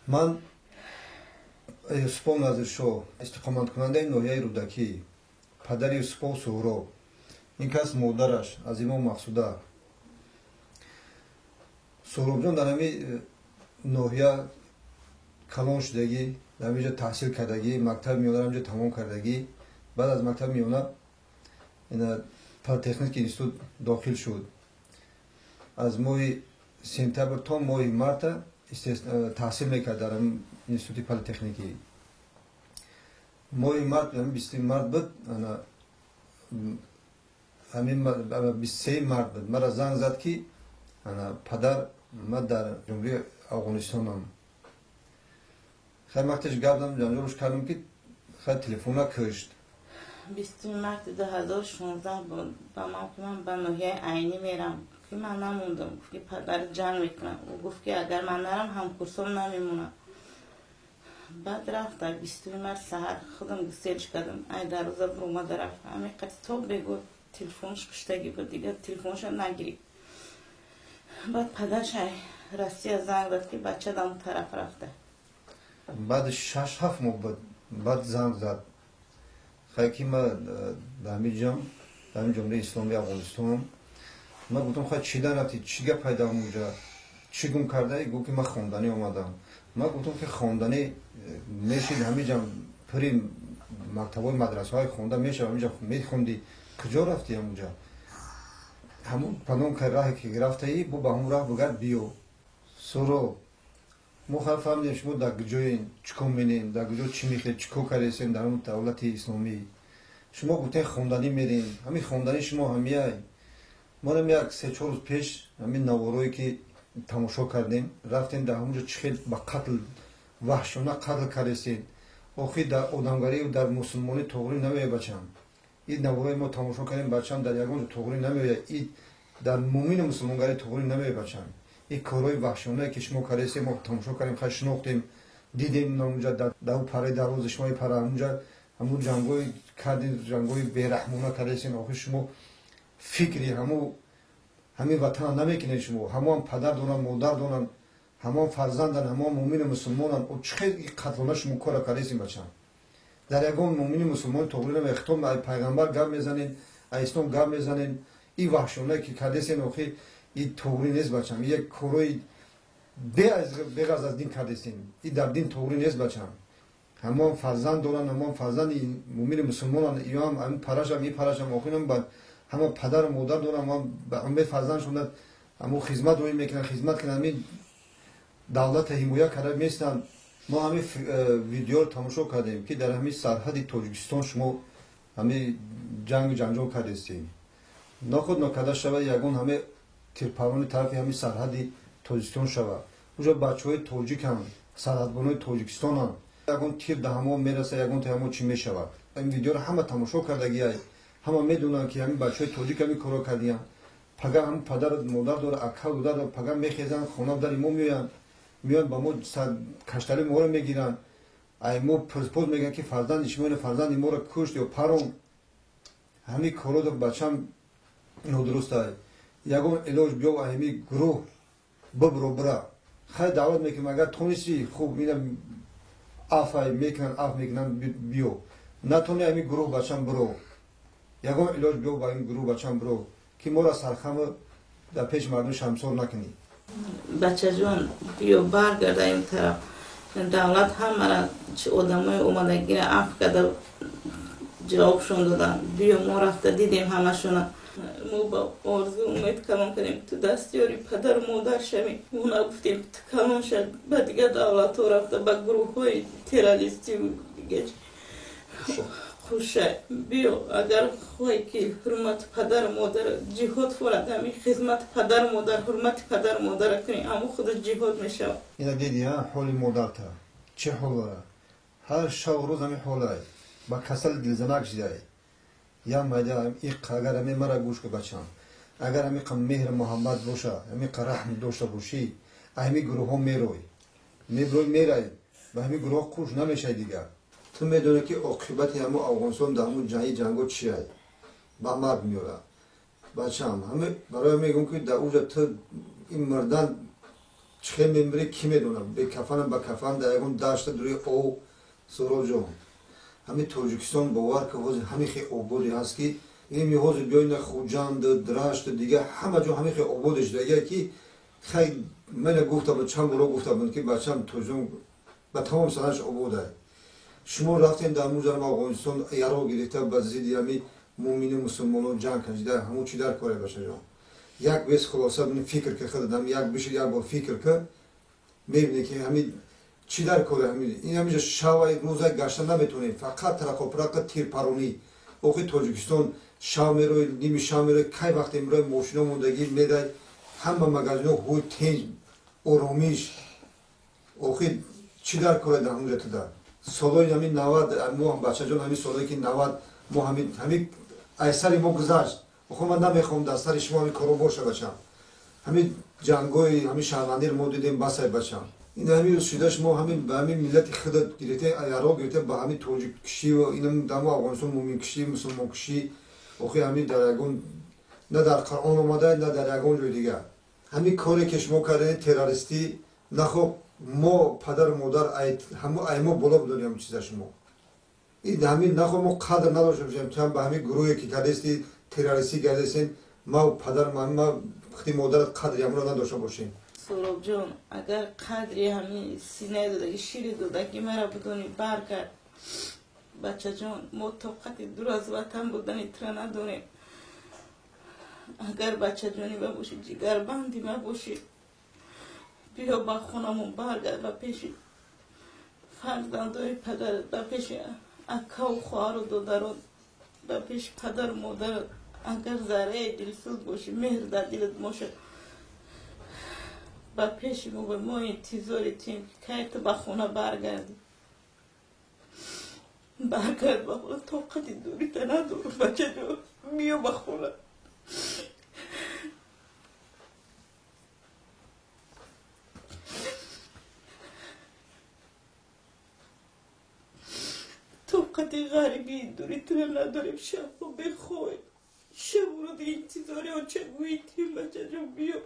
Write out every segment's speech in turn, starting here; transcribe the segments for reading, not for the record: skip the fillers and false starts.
من سپاه نظرشاه استقامت کننده ناحیه رودکی پدر سپاه سهراب این کس مادرش از امام مقصوده سهراب جان در همین ناحیه کلان شدگی در همینجا تحصیل کردگی مکتب میانه همینجا تمام کردگی بعد از مکتب میانه پلیتکنیک اینستیتوت داخل شد از ماه سپتامبر تا ماه مارت تحصیل میکرد در اینستیتوت پلیتکنیکی ماه مارت یعنی 20 مارت بود همین 23 مارت بود مرا زنگ زد که پدر من در جمهوری افغانستانم خیلی وقتش گفتم جانجالش کردم که خیلی تلفن کشت 20 مارت 2016 بود با من به ناحیه عینی میرم که من نموندم که پدر جنگ میکنم و گفت که اگر من نرم همکورسام نمیمونم بعد رفت در 20 مارت سحر خودم گسیلش کردم ای در روزا بروما رفت همین قطع تو بگو تلفنش کشتگی بود دیگه تلفنش هم نگیری بعد پدرش راستی از زنگ داد که بچه دام طرف رفته بعد 6-7 ماه بعد زنگ زد خیلی که من در همین جمهوری اسلامی افغانستان من گفتم خواهد چی در رفتی چی گپ پیدا اونجا چی گم کرده گفت که من خواندنی آمدم من گفتم که خواندنی میشید همینجا پریم مکتبای مدرسه های خونده میشه همینجا میخوندی کجا رفتی اونجا همون پنون که راهی که گرفته ای با به همون راه بگرد بیو سورو مخالف فهمیدیم شما در کجایین چیکار می‌کنین در کجا چی میخواید چیکار کردین در اون دولت اسلامی شما گفتین خواندنی میرین همین خواندنی شما همیای ما هم یک 3-4 روز پیش همین نوارویی که تماشا کردیم رفتیم در همونجا چخیل با قتل وحشانه قتل کردین آخی در آدمگری و در مسلمانی توغری نمیه بچم این نواروی ما تماشا کردیم بچم در یگان توغری نمیه این در مومن مسلمانگری توغری نمیه بچم این کارهای وحشانه که شما کردین ما تماشا کردیم خیلی شناختیم دیدیم اونجا در اون پره دروازه شما پره اونجا همون جنگای کردین جنگای بیرحمانه کردین آخه شما فکری همین وطن نمیکنه شما همون پدر دارن مادر دارن همون فرزندن همون مومن مسلمانن و چقدر قتلانه شما کار کردین بچم در یگان مومن مسلمان توغری نمیه اختم پیغمبر گپ میزنین اسلام گپ میزنین این وحشانه که کردین آخه این توغری نیست بچم یک کارای بغض از دین کردین این در دین توغری نیست بچم همون فرزند دارن همون فرزند مومن مسلمانن یا هم پرش هم این پرش هم آخرین هم همون پدر و مادر دارن همون به امید فرزند شدن همون خدمت روی میکنن خدمت کنن همین دولت حمایت کرده میستن ما همین ویدیو رو تماشا کردیم که در همین سرحد تاجیکستان شما همین جنجال کردین نخود نکرده شود یگان همه تیرپرانی طرف همین سرحد تاجیکستان شود اونجا بچه های تاجیک هم سرحدبانای تاجیکستان هم یگان تیر ده همه میرسه یگان تا همه چی میشود این ویدیو رو همه تماشا کردگی های همه میدونن که همین بچه های تاجیک همین کارا کردین پگه هم پدر مادر داره اکا داره پگه میخیزن خونه در ما میان با ما کشتری ما رو میگیرن ای ما پرسپوز میگن که فرزند شما فرزند ما رو کشت یا پرون همین کارا دو بچم نادرسته یگان علاج بیا و همین گروه ببرو برا خیلی دعوت میکنم اگر تونستی خوب میدم آفای میکنن بیو نتونی همین گروه بچم برو یگان علاج بیو با این گروه بچم برو که ما را سرخم در پیش مردم شمسار نکنی بچه جون بیو برگرده این طرف دولت هم مرا چه آدمای اومدگی را عفو کرده جوابشون دادن بیو ما رفته دیدیم همشون ما با آرزو امید کلام کنیم تو دستیاری پدر و مادر شویم اونا گفتیم کلام شد به دیگه دولت ها رفته به گروه های تیرالیستی و دیگه خوشه بیو اگر خواهی که حرمت پدر و مادر جهاد فورد همین خدمت پدر و مادر حرمت پدر و مادر کنی اما خود جهاد میشه اینا دیدی ها حالی مادر تا چه حال داره هر شب روز همین حال های با کسل دلزنک شده یا ماده اگر همین مرا گوش که بچم اگر همین مهر محمد باشه همین رحم داشته باشی همین گروه ها میروی و همین گروه خوش نمیشه دیگه تو میدونه که عاقبت همون افغانستان در همون جنگو چیه با مرد میاره بچم همه برای میگم که در اونجا تو این مردان چه میمری کی میدونم به کفنم با کفن دایگون داشته دوری او سروجو همین تاجیکستان باور که واسه همین خیلی آبادی هست که این میوازه بیاین خوجند درشت دیگه همه جو همین خیلی آبادش دیگه که خیلی من گفتم چند بار گفتم که بچه‌م توجون با تمام سرش آباده شما رفتین در موزه افغانستان یارو گرفته با زیدی همی مومن مسلمانان جنگ کردن همون چی در کاره باشه جان یک بیس خلاصه من فکر که خودم یک بشه یک بار فکر که میبینی که همین چی در کاره همین این همیشه شوای روزه گشتن نمیتونید فقط ترقه تیر پرونی اوقی تاجیکستان شام میروی نیمی شام میروی کی وقت امروز ماشینا موندگی میده همه مغازه هوی تنج آرامیش اوقی چی در کاره در همون رتده سالای همین 90 ما هم بچه جان همین سالایی که 90 ما همین ایسری ما گذشت خب من نمیخوام در سر شما همین کارو باشه بچم همین جنگای همین شهروندی رو ما دیدیم بسای بچم این همین روز شدهش ما همین به همین ملت خود گرفته عراق گرفته به همین تاجیک کشی و اینم در ما افغانستان مومن کشی مسلمان کشی اوخی همین در یگون نه در قرآن آمده نه در یگون جای دیگه همین کاری که شما کردن تروریستی نه خب ما پدر و مادر همه ایما بالا بدونیم چیزا شما این همین نه خب ما قدر نداشتیم چون به همین گروهی که کردستی تروریستی گردستین ما پدر ما وقتی مادر قدری هم رو نداشته باشیم سوراب جان اگر قدری همین سینه داده شیر داده که مرا بدونی بر کرد بچه جان ما طاقت دور از وطن بودن اترا نداریم اگر بچه جانی باشی جگر بندی باشی بیا با خونمون برگرد و پیش فرزندای پدرت و پیش اکا و خواهر و دادران و پیش پدر و مادرت اگر ذره دلسوز باشی مهر در دلت باشه و پیش ما به ما انتظار تیم که تو به خونه برگردی برگرد به خونه طاقت دوری تا ندارم بچه جان بیا به خونه طاقت غریبی دوری تو نداریم شب و بخوای شب رو دی انتظاری ها چه گویتیم بچه جان بیا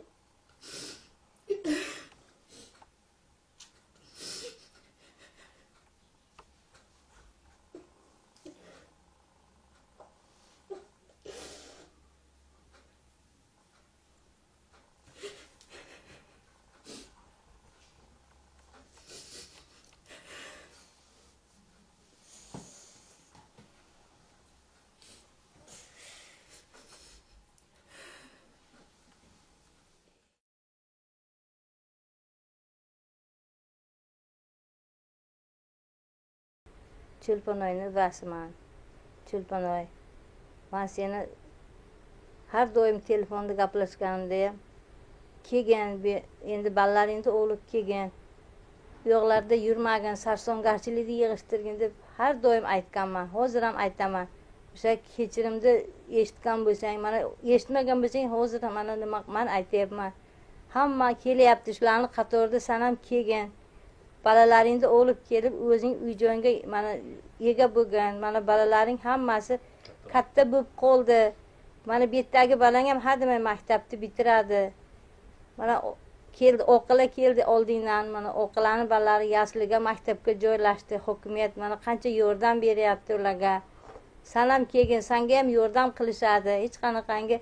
Chilpanoyni rasman. Chilpanoy. Men seni har doim telefonda gaplashganimda ham kelgan endi ballariingda o'lib kelgan bu yoqlarda yurmagin sarsongarchilikni yig'ishtirgin deb har doim aytganman hozir ham aytaman o'sha kechirimni eshitgan bo'lsang mana eshitmagan bo'lsang hozir mana nima man aytyapman hamma kelyapti shularni qatorida san ham kelgin balalaringni o'lib kelib o'zing uy joyga mana ega bo'lgan mana balalaring hammasi katta bo'lib qoldi mana bu yerdagi balang ham hademay maktabni bitiradi mana keldi o'qila keldi oldingdan mana o'qilani balalari yasliga maktabga joylashdi hukumat mana qancha yordam beryapti ularga san ham kelgin sanga ham yordam qilishadi hech qanaqangi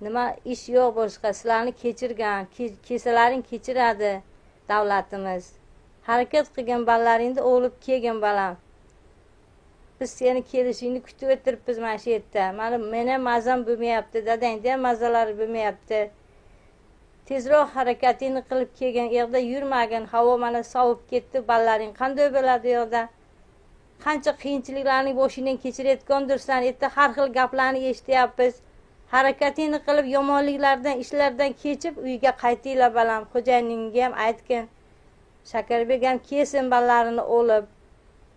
nima ish yo'q boshqa sizlarni kechirgan kesalaring kechiradi davlatimiz harakat qilgan balalaringni o'lib kelgin balam biz seni kelishingni kutib o'tiribmiz mana shu yerda mana meni ham mazam bo'lmayapti dadangni ham mazalari bo'lmayapti tezroq harakatingni qilib kelgin u yoqda yurmagin havo mana sovib ketdi balalaring qanday bo'ladi u yoqda qancha qiyinchiliklarni boshingdan kechirayotgandirsan erta har xil gaplarni eshityapmiz harakatingni qilib yomonliklardan ishlardan kechib uyga qaytinglar balam xo'jayiningga ham aytgin Shakarbek ham kelsin balalarini olib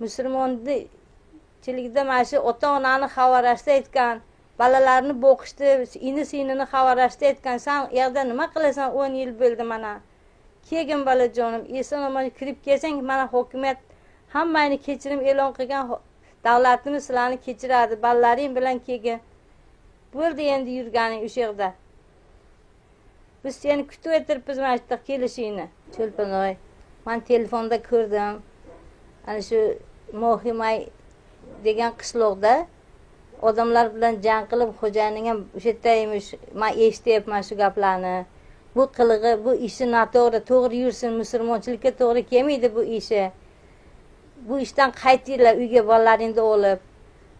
musulmonchilikda mana shu ota onani xavarashda aytgan balalarni boqishdi ini sinini xavarashda aytgan san u yoqda nima qilasan 10 yil bo'ldi mana kelgin balajonim eson omon kirib kelsang mana hukumat hammani kechirim e'lon qilgan davlatimiz sizlarni kechiradi balalaring bilan kelgin bo'ldi endi yurganing o'sha yoqda Biz seni kutib o'tiribmiz mana shu yerda kelishingni. Cho'lponoy. Men telefonda ko'rdim. Ana shu Mohimay degan qishloqda odamlar bilan jang qilib xo'jayining ham o'sha yerda emish. Men eshityapman shu gaplarni. Bu qilig'i, bu ishi to'g'ri yursin, musulmonchilikka to'g'ri kelmaydi bu ishi. Bu ishdan qaytinglar uyga bolalaringni olib.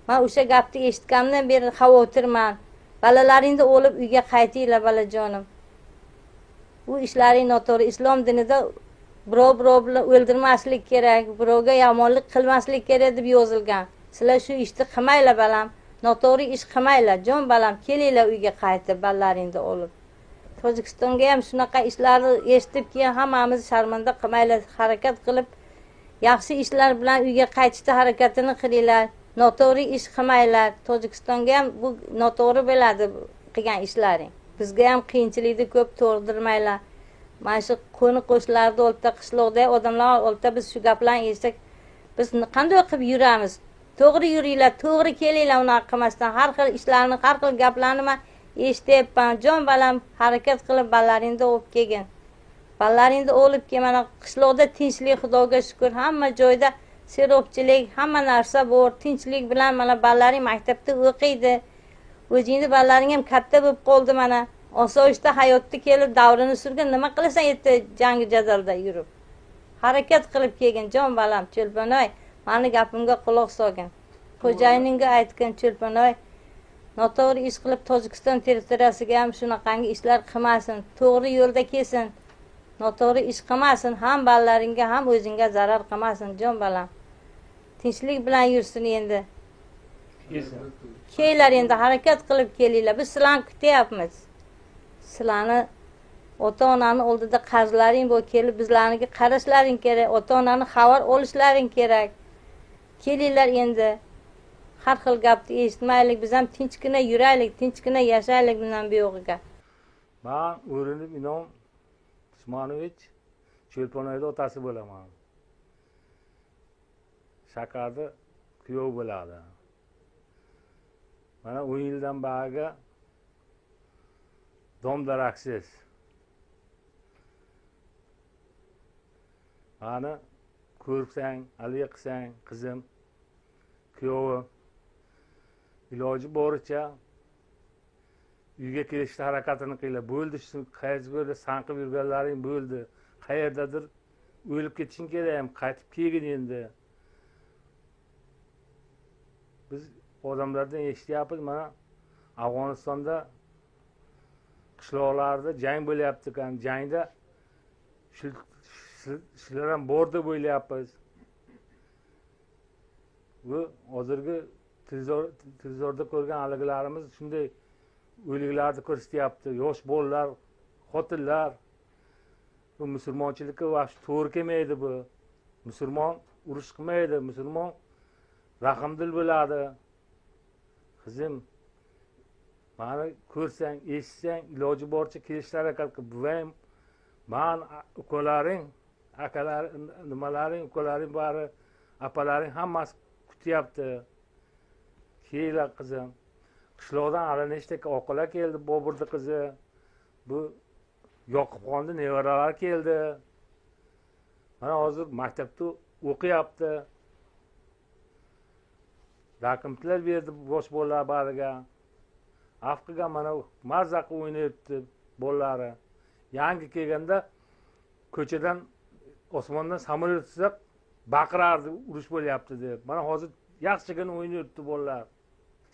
Men o'sha gapni eshitgandan beri xavotirman. Bolalaringni olib uyga qaytinglar balajonim. Bu ishlaring noto'g'ri. Islom dinida birovni o'ldirmaslik kerak, birovga yomonlik qilmaslik kerak deb yozilgan. Sizlar shu ishni qilmanglar balam. Noto'g'ri ish qilmanglar. Jon balam, kelinglar uyga qaytib bolalaringni olib. Tojikistonga ham shunaqa ishlarni eshitib keyin hammamiz sharmanda qilmaylar, harakat qilib yaxshi ishlar bilan uyga qaytishga harakatini qilinglar. Noto'g'ri ish qilmanglar. Tojikistonga ham bu noto'g'ri bo'ladi qilgan ishlaring. Bizga ham qiyinchilikni ko'p to'g'dirmanglar. Mana shu qo'ni-qo'shnilarda o'lta qishloqda odamlar o'lta biz shu gaplarni eshitsak, biz qanday qilib yuramiz? To'g'ri yuringlar, to'g'ri kelinglar, unaqa qilmasdan har xil ishlarni, har xil gaplarni men eshityapman. Jon balam, harakat qilib bolalaringni olib kelgin. Bolalaringni olib kel, mana qishloqda tinchlik, Xudoga shukr, hamma joyda serobchilik, hamma narsa bor, tinchlik bilan mana bolalaring maktabda o'qiydi. O'zingni bolalaring ham katta bo'lib qoldi mana. Osoyishta hayotda kelib davrini surgan, nima qilasan yerda jangi jadalda yurib. Harakat qilib kelgin, jon balam, Cho'lponoy, meni gapimga quloq solgin. Xo'jayiningga aytgin, Cho'lponoy, noto'g'ri ish qilib Tojikiston territoriyasiga ham shunaqangi ishlar qilmasin, to'g'ri yo'lda kelsin. Noto'g'ri ish qilmasin, ham bolalaringga ham o'zingga zarar qilmasin, jon balam. Tinchlik bilan yursin endi. Kelinglar endi harakat qilib kelinglar. Biz sizlarni kutyapmiz. Sizlarni ota-onani oldida qarzlaring bor, kelib bizlarniga qarashlaring kerak, ota-onani xabar olishlaring kerak. Kelinglar endi. Har xil gapni eshitmaylik, biz ham tinchgina yuraylik, tinchgina yashaylik bundan buyog'iga. Men o'rinib Inom Usmonovich Cho'lponoyda otasi bo'laman. Shakarda kuyov bo'ladi. Mana 10 yildan beri dom-daraksiz. Mani ko'rsang, aliya qilsang, qizim, kuyovim iloji boricha uyga kelishga harakatini qilinglar. Bo'ldi, shu qayerga sanqib yurganlaring bo'ldi. Qayerdadir o'lib ketishing kerak ham, qaytib kelgin endi. Biz odamlardan eshityapmiz, mana Afg'onistonda qishloqlarda jang bo'lyapti ekan. Jangda shular ham bor deb o'ylayapmiz. Bu hozirgi televizorda ko'rgan haligilarimiz shunday o'liklarni ko'rsatyapti. Yosh bolalar, xotinlar. Bu musulmonchilikka vaqt to'g'ri kelmaydi bu. Musulmon urush qilmaydi, musulmon rahmdil bo'ladi. Qizim, mani ko'rsang, eshitsang, iloji boricha kelishga harakat qil. Buvayim, men ukalaring, akalar, nimalaring, ukalaring bari, apalaring hammasi kutyapti. Kelinglar qizim. Qishloqdan hali nechta oqalar keldi, Boburni qizi. Bu Yoqubxonning nevaralari keldi. Mana hozir maktabda o'qiyapti. Dokumentlar berdi bosh bolalar bariga. Afqiga mana mazaqi o'ynayapti bolalari. Yangi kelganda ko'chadan osmondan samolyot tushsa baqirardi, urush bo'lyapti deb. Mana hozir yaxshigina o'ynayapti bolalar.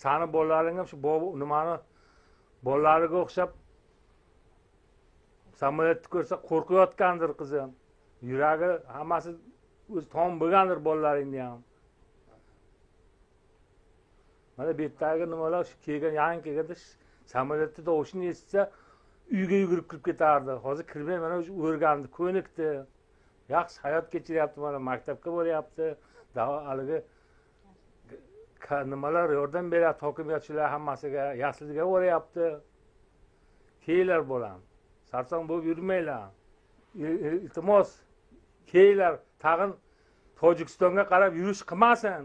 Sani bolalaring ham shu nimani bolalariga o'xshab samolyotni ko'rsa qo'rqayotgandir qizim. Yuragi hammasi o'z tom bo'lgandir bolalaringni ham. Mana bu yerdagi nimalar shu kelgan, yangi kelganda samolyotni tovushini eshitsa uyga yugurib kirib ketardi. Hozir kirmay mana shu o'rgandi, ko'nikdi. Yaxshi hayot kechiryapti, mana maktabga boryapti. Haligi nimalar yordam beryapti, hokimiyatchilar hammasiga, yasliga boryapti. Kelinglar bolam. Sarsong bo'lib yurmanglar. Iltimos, kelinglar, tag'in Tojikistonga qarab yurish qilmasin.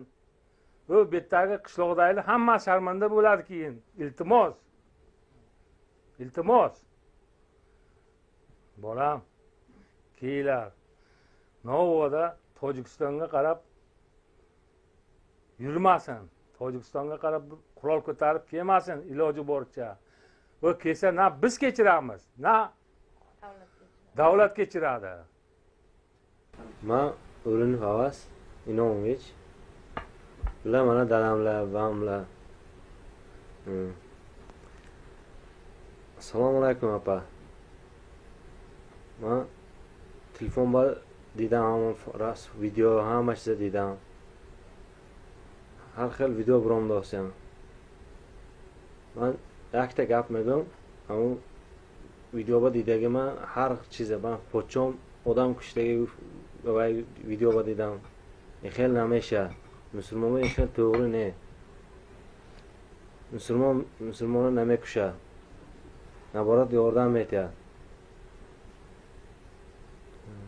Bu betdagi qishloqdagilar hamma sharmanda bo'ladi keyin. Iltimos. Iltimos. bolam, keylar. Novvoda Tojikistonga qarab yurmasin. Tojikistonga qarab qurol ko'tarib kelmasin iloji boricha. Va kelsa na biz kechiramiz, na davlat kechiradi. Men O'rin Havas Inomovich. Bular mana dadamlar, bamlar. Assalomu alaykum opa. Men telefon bor دیدم راست ویدیو همش دیدم هر خیلی ویدیو برام داشتم من یک تا گپ میگم اما ویدیو با دیدگی من هر چیزه من پوچم آدم کشتگی ویدیو با دیدم این خیلی نمیشه مسلمان این خیلی توری نه مسلمان نمیکشه نبارد یاردم میتید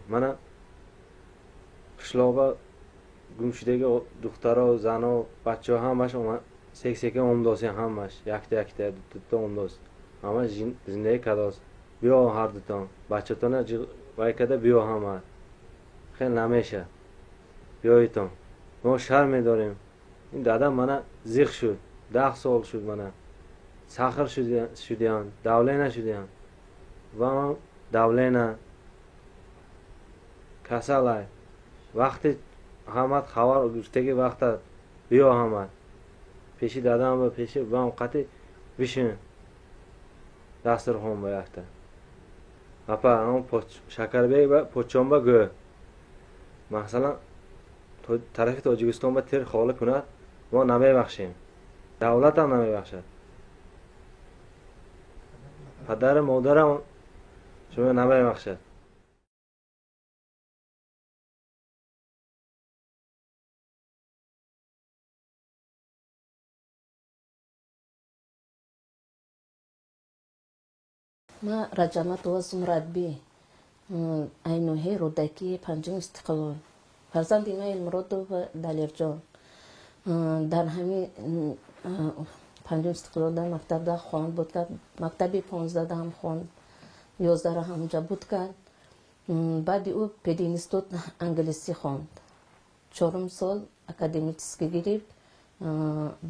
من qishloqqa gumshidagi duxtara zano bachcha hammash sekseka omdosi hammash yakta dutta omdos hammash zindagi kados biyo har duton bachchatona vaykada biyo hamma خیلی نمیشه بیایتون ما شرم میداریم این دادم منه زیخ شد 10 سال شد منه سخر شدیان دوله نشدیان و من دوله نه کسالای وقتی همت خبر گفتگی وقت بیا همت پیشی دادم و پیشی و هم قطعی بشین دستر خون بیاکته اپا هم شکر بی و پوچون با گو مثلا طرف تاجیکستان با تیر خاله کند ما نمی بخشیم دولت هم نمی بخشد پدر مادرم شما نمی بخشد ما رجمت و زمردبی اینوهی رودکی پنجم استقلال فرزند ما المراد و دلیرجان در همین پنجم استقلال در مکتب دا خواند بود که مکتبی 15 هم خواند 11 همونجا بود که بعد او پدینستوت انگلیسی خواند 4 سال اکادمیسکی گرفت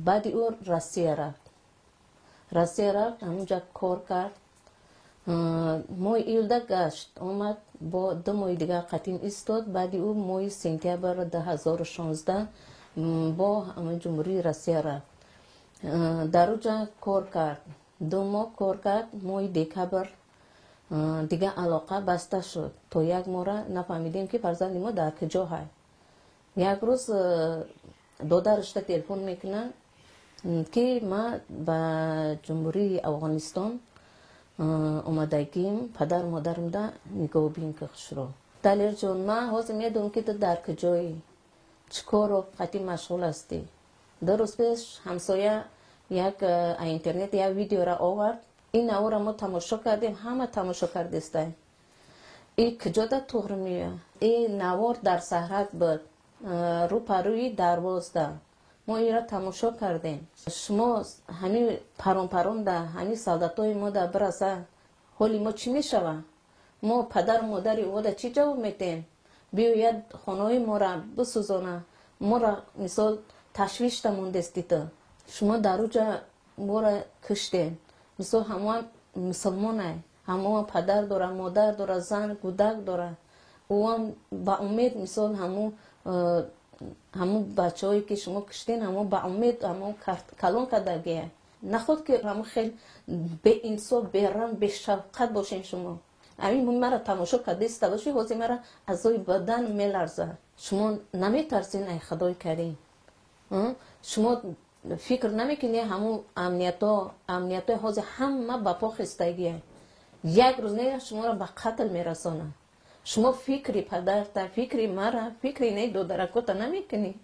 بعد او روسیه رفت همونجا کار کرد ماه ایلده گشت آمد با 2 ماه دیگه قطیم ایستاد بعد او ماه سپتامبر 2016 با جمهوری روسیه رفت در اونجا کار کرد 2 ماه کار کرد ماه دکبر دیگه علاقه بسته شد تا 1 ماه را نفهمیدیم که فرزند ما در کجا هست یک روز دادرش تلفن میکنه که ما به جمهوری افغانستان اومدگیم پدر مادرم دا نگاه بین که خشرو دلیر جون ما حوض میدونم که تو در کجایی چکار رو قطعی مشغول هستی درست پیش همسایه یک اینترنت یا ویدیو را آورد این او را ما تماشا کردیم همه تماشا کردستیم این کجا دا تغرمیه این نوار در سهرت بود رو پروی درواز دا ما این را تماشا کردیم شما همین پرون ده همین سعادتای ما ده برسه حالی ما چی میشوه ما پدر مادری او ده چی جواب میتیم بیاید خانه ما را بسوزانه ما را مثال تشویش تمون دستیده شما در اوجا ما را کشتین مثال همه مسلمانه همه پدر داره مادر داره زن کودک داره او هم با امید مثال همون بچه هایی که شما کشتین همون با امید همون کلان کردگیه نخود که همون خیلی به انصاف به رحم به شفقت باشین شما همین مرا تماشا کردیسته باشی حوضی مرا ازای بدن میلرزه شما نمیترسین ای خدای کریم شما فکر نمیکنی همون امنیت حوضی همه با پا خستگیه یک روز نه شما را به قتل میرسانه شما فکری پدرت فکری مرا فکری نه دو درکوتا نمیکنی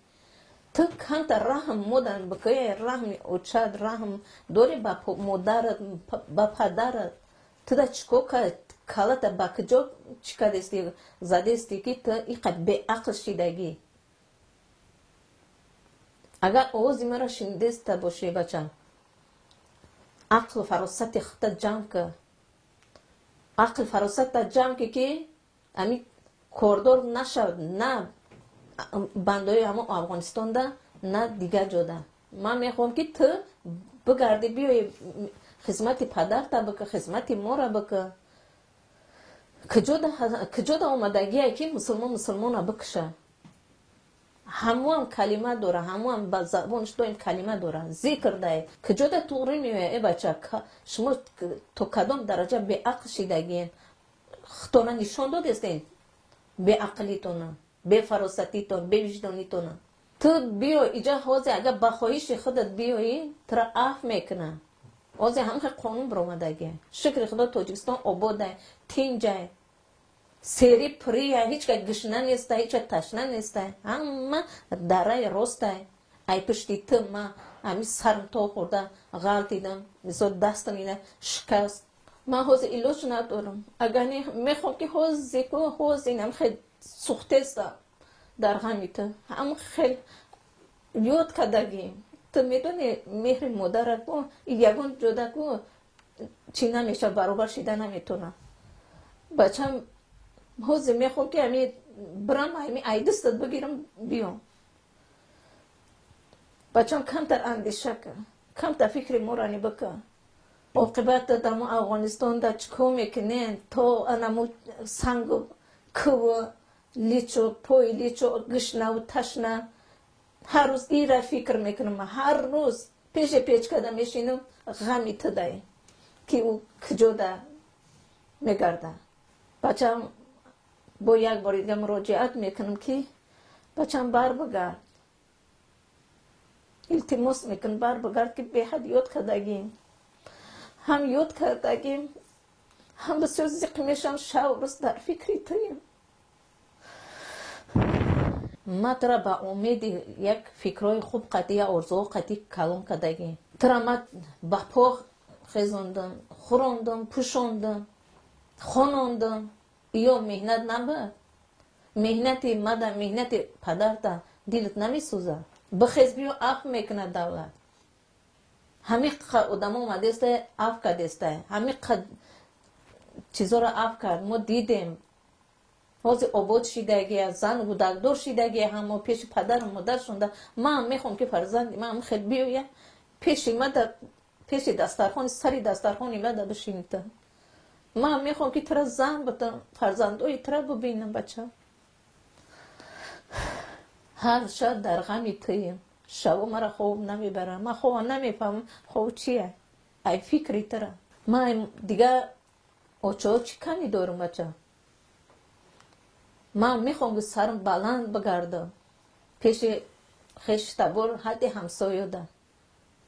تو کانت رحم مادر بکای رحم اوچاد رحم دوری با مادرت با پدرت تو دا چکو که کالت با کجا چکا دستی زدستی که تو ایقا به عقل شیدگی اگر اوزی مرا شندست باشی بچه عقل و فراست خطا جمع که عقل فراست در جمع که امی کوردور نشد نه بندای همه افغانستان ده نه دیگر جاده من میخوام که تو بگردی بیای خدمت پدر تا بکه خدمت ما را بکه کجا آمدگی که مسلمان بکشه همو هم کلمه داره همو هم با زبانش دایم کلمه داره ذکر ده کجا ده توری میوه ای بچه شما تو کدام درجه به عقل شیدگین خطانه نشان دادستین به عقلیتونه به فراستیتون به وجدانیتونه تو بیو ایجا حوزه اگه بخواهیش خودت بیایی ترا عف میکنه حوزه هم قانون برامدگی شکر خدا تاجیکستان آباده تینجه سری پریه هیچ که گشنه نیسته هیچ تشنه نیسته همه دره راسته ای پشتی تو ما همی سرم تا خورده غلطیدم مثل دستم اینه شکست من حوز ایلوش ندارم اگر میخوام که حوز زیکو حوز اینم خیلی سخته است در همیته هم خیلی یاد کردگیم تو میدونی مهر مادرت با یگون جدا کو چی نمیشه برابر شده نمیتونه بچم حوز میخوام که همی برم همی ایدستت بگیرم بیام بچم کمتر اندیشه کن کمتر فکر مورانی بکن عاقبت دم افغانستان دا چکو میکنین تو انمو سنگو کو لیچو پوی لیچو گشنه و تشنه هر روز ایره فکر میکنم هر روز پیش کده میشینم غمی تدای که او کجا ده میگرده بچم با یک بار دیگه مراجعت میکنم که بچم بر بگرد التماس میکنم بر بگرد که به حد یاد کردگیم هم یاد کردگیم هم بسیار زیق میشم شب روز در فکری تویم ما ترا با امید یک فکرهای خوب قطعی ارزو قطعی کلام کردگیم ترا ما با پا خیزاندم خوراندم پوشاندم خاناندم یا مهنت نبود مهنت مادر مهنت پدر تا دلت نمیسوزه بخیز بیو اف میکنه دولت همه آدم اومده است اف کرده است همه چیزا را اف کرد ما دیدیم حوض آباد شیدگی زن و دکتر شیدگی هم پیش پدر و مادر شونده من هم میخوام که فرزند من هم خیلی بیویم پیش مادر پیش دسترخوان سری دسترخوانی مادر بشینید من میخوام که ترا زن بتم فرزندوی ترا ببینم بچه هر شب در غمی تویم شب مرا خوب نمیبرم من خوب نمیفهم خوب چیه ای فکری ترا من دیگه اوچه چی کمی دارم بچه من میخوام که سرم بلند بگردم پیش خیش تبور حد همسایه ده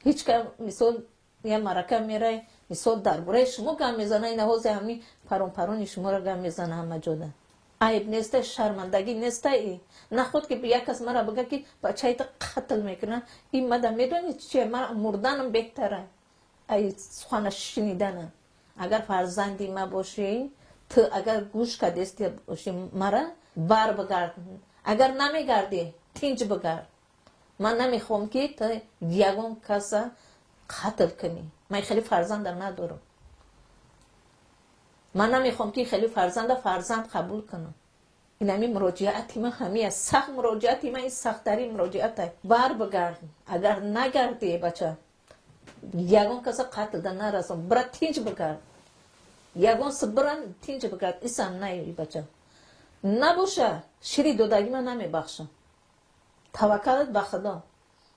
هیچ که مثال یه مرکه میره مثال درباره شما گم میزنه این حوض همی پرون شما را گم میزنه همه جاده عیب نیسته شرمندگی نیسته ای نه خود که یک کس مرا بگه که بچه ایت قتل میکنه این مدام میدونی چیه مرا مردنم بهتره ای سخن شنیدنه اگر فرزندی ما باشی تو اگر گوش کدستی باشی مرا بر بگرد اگر نمیگردی تینج بگرد من نمیخوام که تو یگون کس قتل کنی من خیلی فرزند ندارم من نمیخوام که خیلی فرزند قبول کنم این همی مراجعتی من همی سخت مراجعتی من این سخت‌ترین مراجعت های بر بگرد اگر نگردی بچه یگون کس قتل در نرسم برا تینج بگرد یگون سبران تینج بگرد ایسان نایوی بچه نباشه شری دودگی من نمیبخشم توکلت به خدا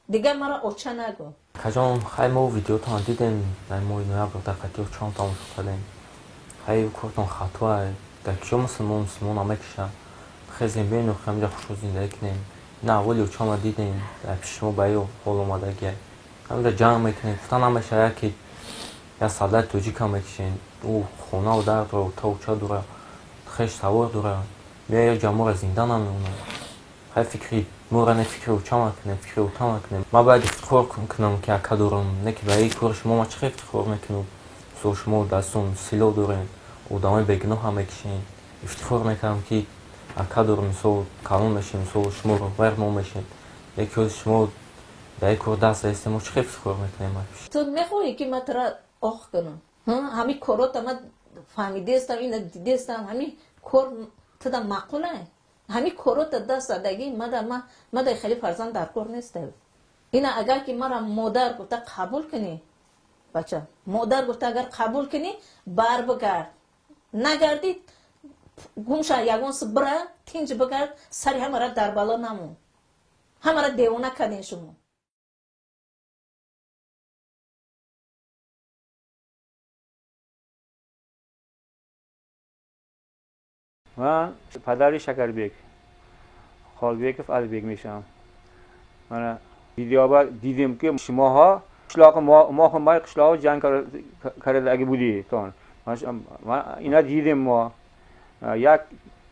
دیگه مرا اوچه نگو کجام خیلی ما ویدیو تان دیدیم در موی نویا بودن خطی و چون تان شدیم خیلی کورتون خطوه در کجا مسلمان نمیکشه خیلی بینو خیلی خوش زندگی کنیم نه اولی و چون دیدیم در پیش ما بایو حال اومده گه همین در جمع میکنیم فتان نمیشه که یا سالت توجی کم میکشین او خونه و درد رو تا و چه دوره خیش سوار دوره بیا یک جمعه زندان نمیونه خیلی فکری مورانه فکر و چما کنیم فکر و تما کنیم ما باید افتخار کنم که اکا دارم نه که برای کار شما ما چه افتخار میکنم سو شما دستون سیلو دارین و دامه بگناه هم میکشین افتخار میکنم که اکا دارم سو کانون میشیم سو شما رو ورمو میشین یکی از شما برای کار دست هستیم و چه افتخار میکنیم تو میخوایی که من ترا آخ کنم همین کارات من фаҳмидестам ина дидестам ҳамин кор тада маъқулай ҳамин корота даст задагӣ мада хеле фарзанд дар кор нестем ина агар ки мара модар гуфта қабул кунӣ бача модар гуфта агар қабул кунӣ бар бигард нагардӣ гумша ягонси бира тинҷ бигард сари ҳамара дар бало намон ҳамара девона кардем шумо من پدری شکربک خالبکov Alibek میشم. من ویدیو دیدیم که شماها قشلاق ما همه قشلاق جنگ کرده اگه بودی تون. من اینا دیدیم ما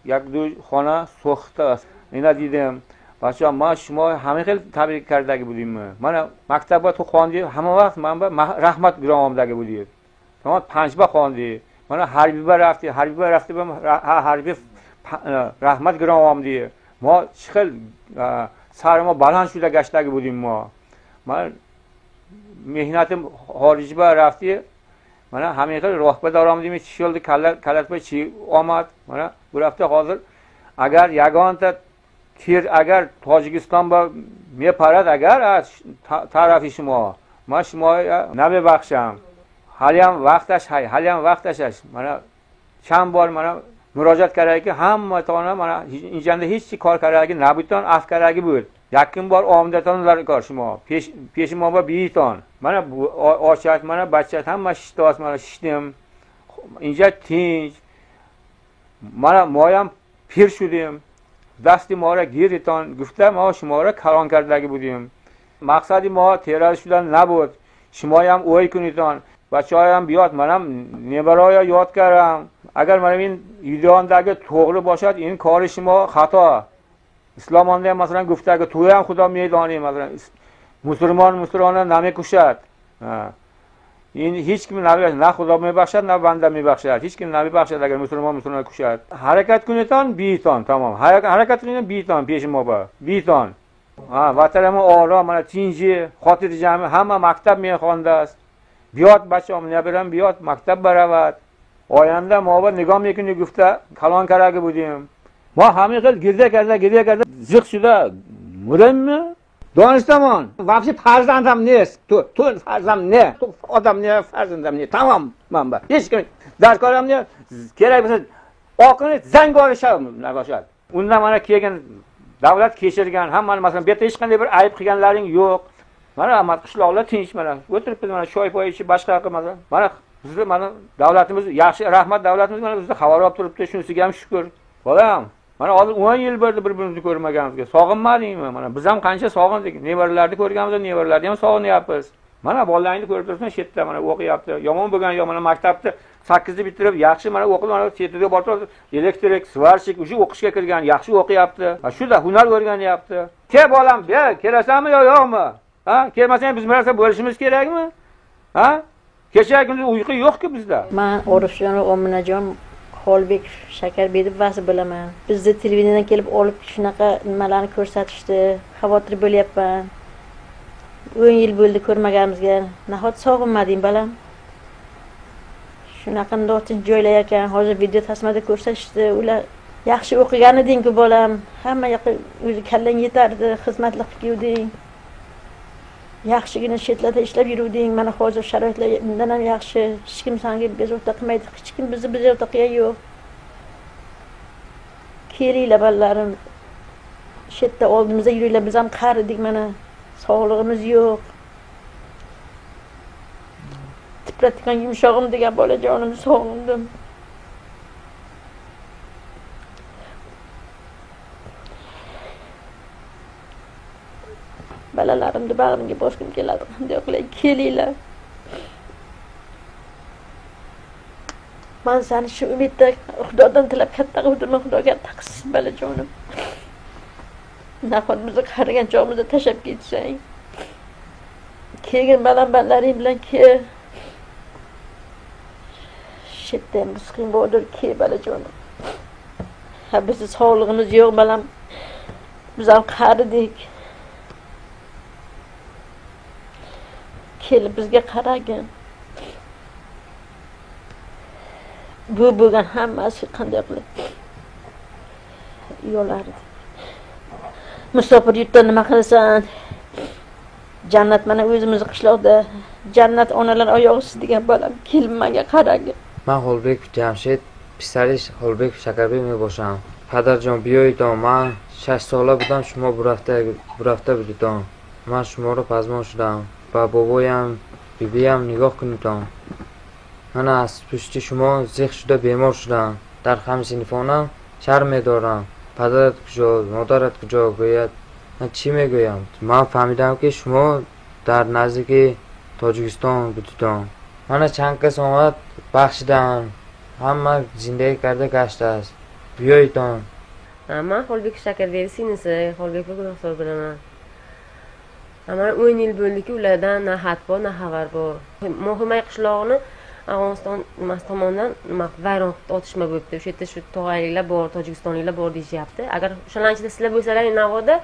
یک دو خانه سوخته است. اینا دیدیم. بچه ما شما همه خیلی تبریک کرده اگه بودیم. من مکتب تو خواندی همه وقت من به رحمت گرام آمده بودی. شما 5 بار خواندی. من حربی رفتی به حربی رحمت گرام آمدی. ما خیلی سر ما بلند شده گشته بودیم ما. من مهنت خارجی با رفتی. من همین خیلی راه به دار آمدیم چی شد کلت به چی آمد. من گرفته حاضر اگر یگان تا تیر اگر تاجیکستان با میپرد اگر از طرف شما ما شما نمیبخشم. حالی هم وقتش هست. من چند بار من مراجعت کرده که هم تانا من اینجا هیچ کار کرده که نبودتان اف کرده بود. یکم بار آمدتان در کار شما پیش ما با بیتان من آشت من بچت هم شتاست من شدیم اینجا تینج من مایم پیر شدیم دستی ما را گیریتان گفته ما شما را کلان کرده بودیم مقصدی ما تیراژ شدن نبود شما هم اوی کنیتان بچه هایم بیاد منم نبرای یاد کردم اگر من این ایدان دیگه توغل باشد این کار شما خطا اسلام آنده مثلا گفته اگه توی هم خدا میدانی مثلا مسلمان نمیکشد این هیچ کم نمیبخشد نه خدا میبخشد نه بنده میبخشد هیچ کم نمیبخشد اگر مسلمان کشد حرکت کنیتان بیتان تمام حرکت کنیتان بیتان پیش ما با بیتان وطن ما آرام من تینجی خاطر جمع همه مکتب میخوانده است بیاد بچه هم نبرم بیاد مکتب برود آینده ما با نگاه میکنی گفته کلان کرده بودیم ما همه خیلی گریه کرده زخ شده مرم دانستمان واپسی فرزندم نیست تو فرزندم نه تو آدم نه فرزندم نه تمام من با هیچ کمی در کارم نه کرای بسید آقای زنگار شب نباشد اوندا من کیگن davlat kechirgan hammani masalan bu yerda hech qanday bir ayb qilganlaring yo'q mana qishloqlar tinch mana o'tiribmiz mana choy poy ichib boshqa qilmadan mana bizni mana davlatimiz yaxshi rahmat davlatimiz mana bizni xabar olib turibdi shunisiga ham shukur bolam mana hozir 10 yil bo'ldi bir-birimizni ko'rmaganimizga sog'inmadingmi mana biz ham qancha sog'indik nevaralarni ko'rganmiz nevaralarni ham sog'inyapmiz mana bolalaringni ko'rib turibsan chetda mana o'qiyapti yomon bo'lgan yo mana maktabni 8ni bitirib yaxshi mana o'qib mana chetida borib elektrik svarshik o'sha o'qishga kirgan yaxshi o'qiyapti shuda hunar o'rganyapti ke bolam be kelasanmi yo yo'qmi ha kelmasang biz bilan bo'lishimiz kerakmi ha kecha kunduz uyqu yo'q-ku bizda men Orifjon va Ominajon Xolbek Shakarbekov vasi bilaman bizni televiziyadan kelib olib shunaqa nimalarni ko'rsatishdi xavotir bo'lyapman 10 yil bo'ldi ko'rmaganimizga nahot sog'inmading balam shunaqa notin joylar ekan hozir video tasmada ko'rsatishdi ular yaxshi o'qigan eding-ku bolam hamma yoqqa o'zi kallang yetardi xizmatlik qiluvding yaxshigina chetlarda ishlab yuruvding mana hozir sharoitlar undan ham yaxshi hech kim senga bezovta qilmaydi hech kim bizni bezovta qilgan yo'q kelinglar balalarim chetda oldimizda yuringlar biz ham qaridik mana sog'lig'imiz yo'q tipratikan yumshog'im degan bolajonimni sog'indim balalarimni bag'rimga bosgim keladi qanday qilay kelinglar man seni shu umidda xudodan tilab katta qildim xudoga taqsiz balajonim nahot bizni qarigan chog'imizda tashlab ketsang kelgin balandlaring bilan kel shitdan biz qiyinbodir ke balajonim ha bizni sog'lig'imiz yo'q balam biz ham qaridik kelib bizga qaragin bu bo'lgan hammasi qanday qilib yo'lardi. Musofir yurtda nima qilasan? Jannat mana o'zimizni qishloqda jannat onalar oyog'i degan bolam kelmaga qaragin. من Xolbekov Jamshid پسرش Xolbekov Shakarbek میباشم. پدرجان بیایید من 6 ساله بودم شما برفته بودید. من شما رو پزمان شدم. با بابایم بیبیم نگاه کنید. من از پشت شما زخ شده بیمار شدم. در خمس سنفانم شرم دارم. پدرت کجا مادرت کجا گوید من چی میگویم؟ من فهمیدم که شما در نزدیک تاجیکستان بودید. من چند کس آمد بخشیدن. همه زندگی کرده گشته است. بیایید. من Xolbekov Shakarbek singlisi Xolbekov Gunohsor bilaman. Mana 10 yil bo'ldiki ulardan na xat bor, na xabar bor. Mohimay qishlog'ini Afg'oniston tomonidan vayron otishma bo'libdi. O'sha yerda shu tog'ayliklar bor, tojikistonliklar bor deyishyapti. Agar o'shalarning ichida sizlar bo'lsalar, Navoda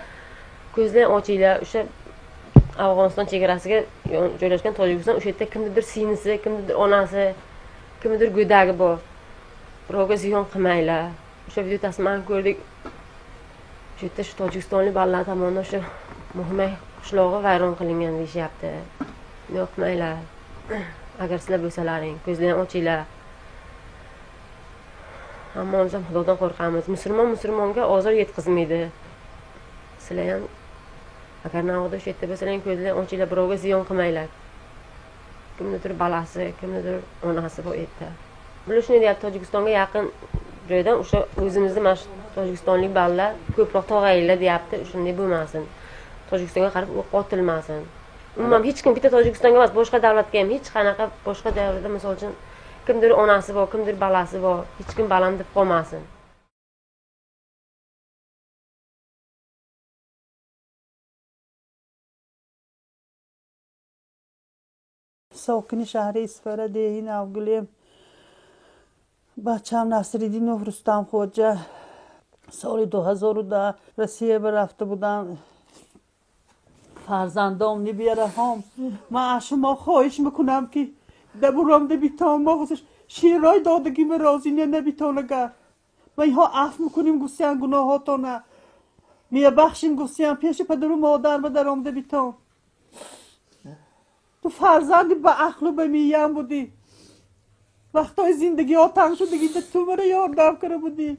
ko'zlaring ochinglar. O'sha Afg'oniston chegarasiga joylashgan Tojikiston, o'sha yerda kimnidir singlisi, kimnidir onasi, kimnidir go'dagi bor. Birovga ziyon qilmanglar. O'sha video tasmani ko'rdik. O'sha yerda shu tojikistonlik bolalar tomonidan o'sha Mohimay qishlog'i vayron qilingan deyishyapti. Yo'qmanglar. Agar sizlar bo'lsalaring, ko'zlaring ochinglar. Hammamiz ham Xudodan qo'rqamiz. Musulmonga ozor yetkazmaydi. Sizlar ham agar Navoda o'sha yerda bo'lsalaring, ko'zlaring ochinglar, birovga ziyon qilmanglar. Kimnidir balasi, kimnidir onasi bor yerda. Bular shunday deyapti, Tojikistonga yaqin joydan o'sha o'zimizni mana shu tojikistonlik bolalar ko'proq tog'aylar deyapti. Shunday bo'lmasin. Tojikistonga qarab o'q otilmasin. Umuman hech kim bitta Tojikistonga emas, boshqa davlatga ham hech qanaqa boshqa davlatda misol uchun kimdir onasi bor, kimdir balasi bor, hech kim balam deb qolmasin. ساکن شهر اسفر دهی نوگلیم بچه‌م نصرالدین رستم خواجه سال 2010 روسیه رفته بودم فرزندام نبیاره هم من از شما خواهش میکنم که دبورم دبیتان ما خودش شیرای دادگی به رازی نبیتانگر و اینها عفو میکنیم گوسیان گناهاتانه میه بخشیم گوسیان پیش پدر و مادر بدرام دبیتان تو فرزندی به عقل و به مییم بودی وقتای زندگی ها تنگ شدگی تو مرا یاردم کرده بودی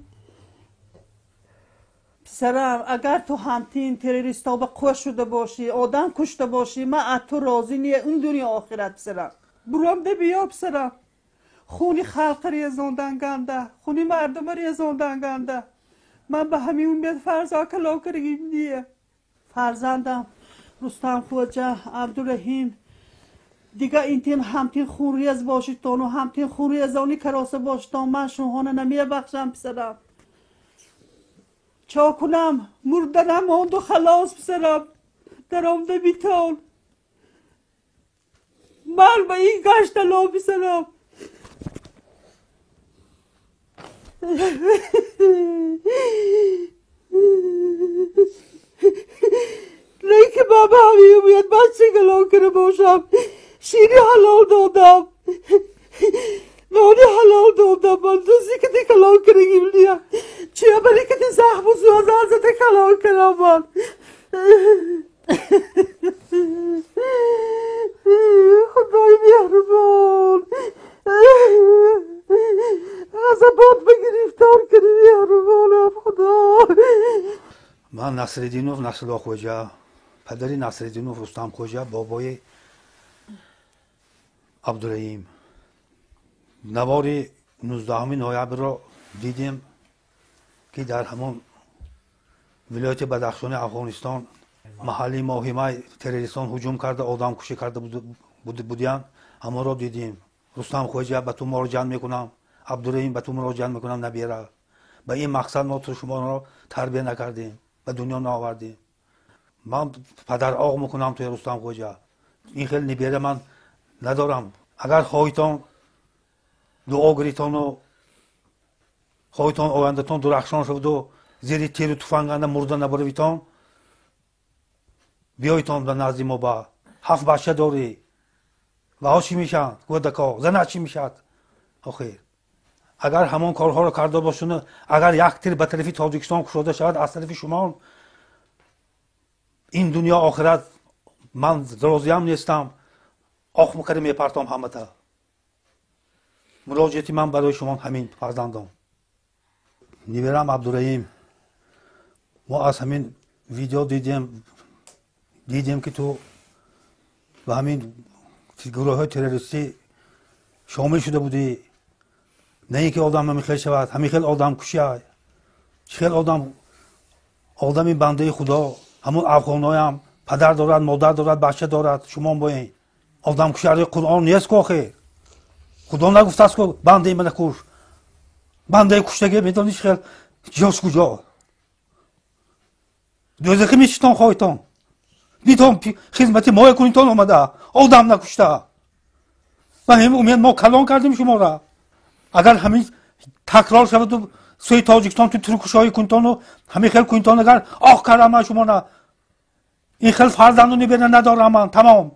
پسرم اگر تو همتین تروریست ها به قوش شده باشی آدم کشته باشی من از تو راضی نیه اون دنیا آخرت پسرم برام ده بیا پسرم خونی خلق ریزاندن گنده خونی مردم ریزاندن گنده من به همین امید فرزا کلا کرگیم نیه فرزندم رستم خواجه عبدالرحیم دیگه اینتین همتین خونریز باشیدان و همتین خونریزانی کراسه باشیدان من شوهانه نمیه بخشم پسرم چا کنم مردنم آند و خلاص پسرم در آمده بیتان من به این گشت لا پسرم رایی که بابا همی اومید بچه گلان کنه باشم شیری حلال دادم نانی حلال دادم من دوزی که دی کلان کنه گیملیم چیه بلی که دی زخم و سوازه ازده کلان کنم من خدای مهربان عذابات بگریفتار کنی مهربانم خدا من نصرالدینوف نصرالله خوجه پدری نصرالدینوف رستم خوجه بابای عبدالرحیم نوار 19 نوامبر را دیدیم که در همون ولایت بدخشان افغانستان محلی ماهیمه تروریستان هجوم کرده آدم کشی کرده بودند همه را دیدیم رستم خوجه به تو مراجعه میکنم عبدالرحیم به تو مراجعه میکنم نبیره به این مقصد ما تو شما را تربیت نکردیم به دنیا نآوردیم من پدر آق میکنم توی رستم خوجه این خیلی نبیره من ندارم اگر خواهیتان دعا گریتان و خواهیتان آیندهتان درخشان شد و زیر تیر و تفنگ مرده نبرویتان بیایتان به نزد ما با 7 بچه داری و ها چی میشن گودکا زنه چی میشد آخیر اگر همان کارها رو کرده باشن، اگر یک تیر به طرف تاجیکستان کشیده شود از طرف شما، این دنیا آخرت من راضیم نیستم. آخ مکرم میپرتم همه تا. مراجعتی من برای شما همین فرزندان. نیورم عبدالرحیم، ما از همین ویدیو دیدیم که تو و همین گروه های تروریستی شامل شده بودی. نه اینکه آدم همیخیل شود، همیخیل آدم کشی های خیل آدمی بنده خدا. همون افغانای هم پدر دارد، مادر دارد، بچه دارد. شما با این آدم کشی های قرآن نیست که آخه خدا نگفته است که بنده من کش. بنده کشتگی میدانیش خیل جاش کجا دوزخی میشتان خواهیتان بیتان خدمت ما کنیتان آمده آدم نکشته و همین امید ما کلان کردیم شما را. اگر همین تکرار شود و سوی تاجیکستان تو ترکشایی کنیتان و همین خیل کنیتان اگر آخ کردم شما را این خیل فرزندونی بینه ندارم من تمام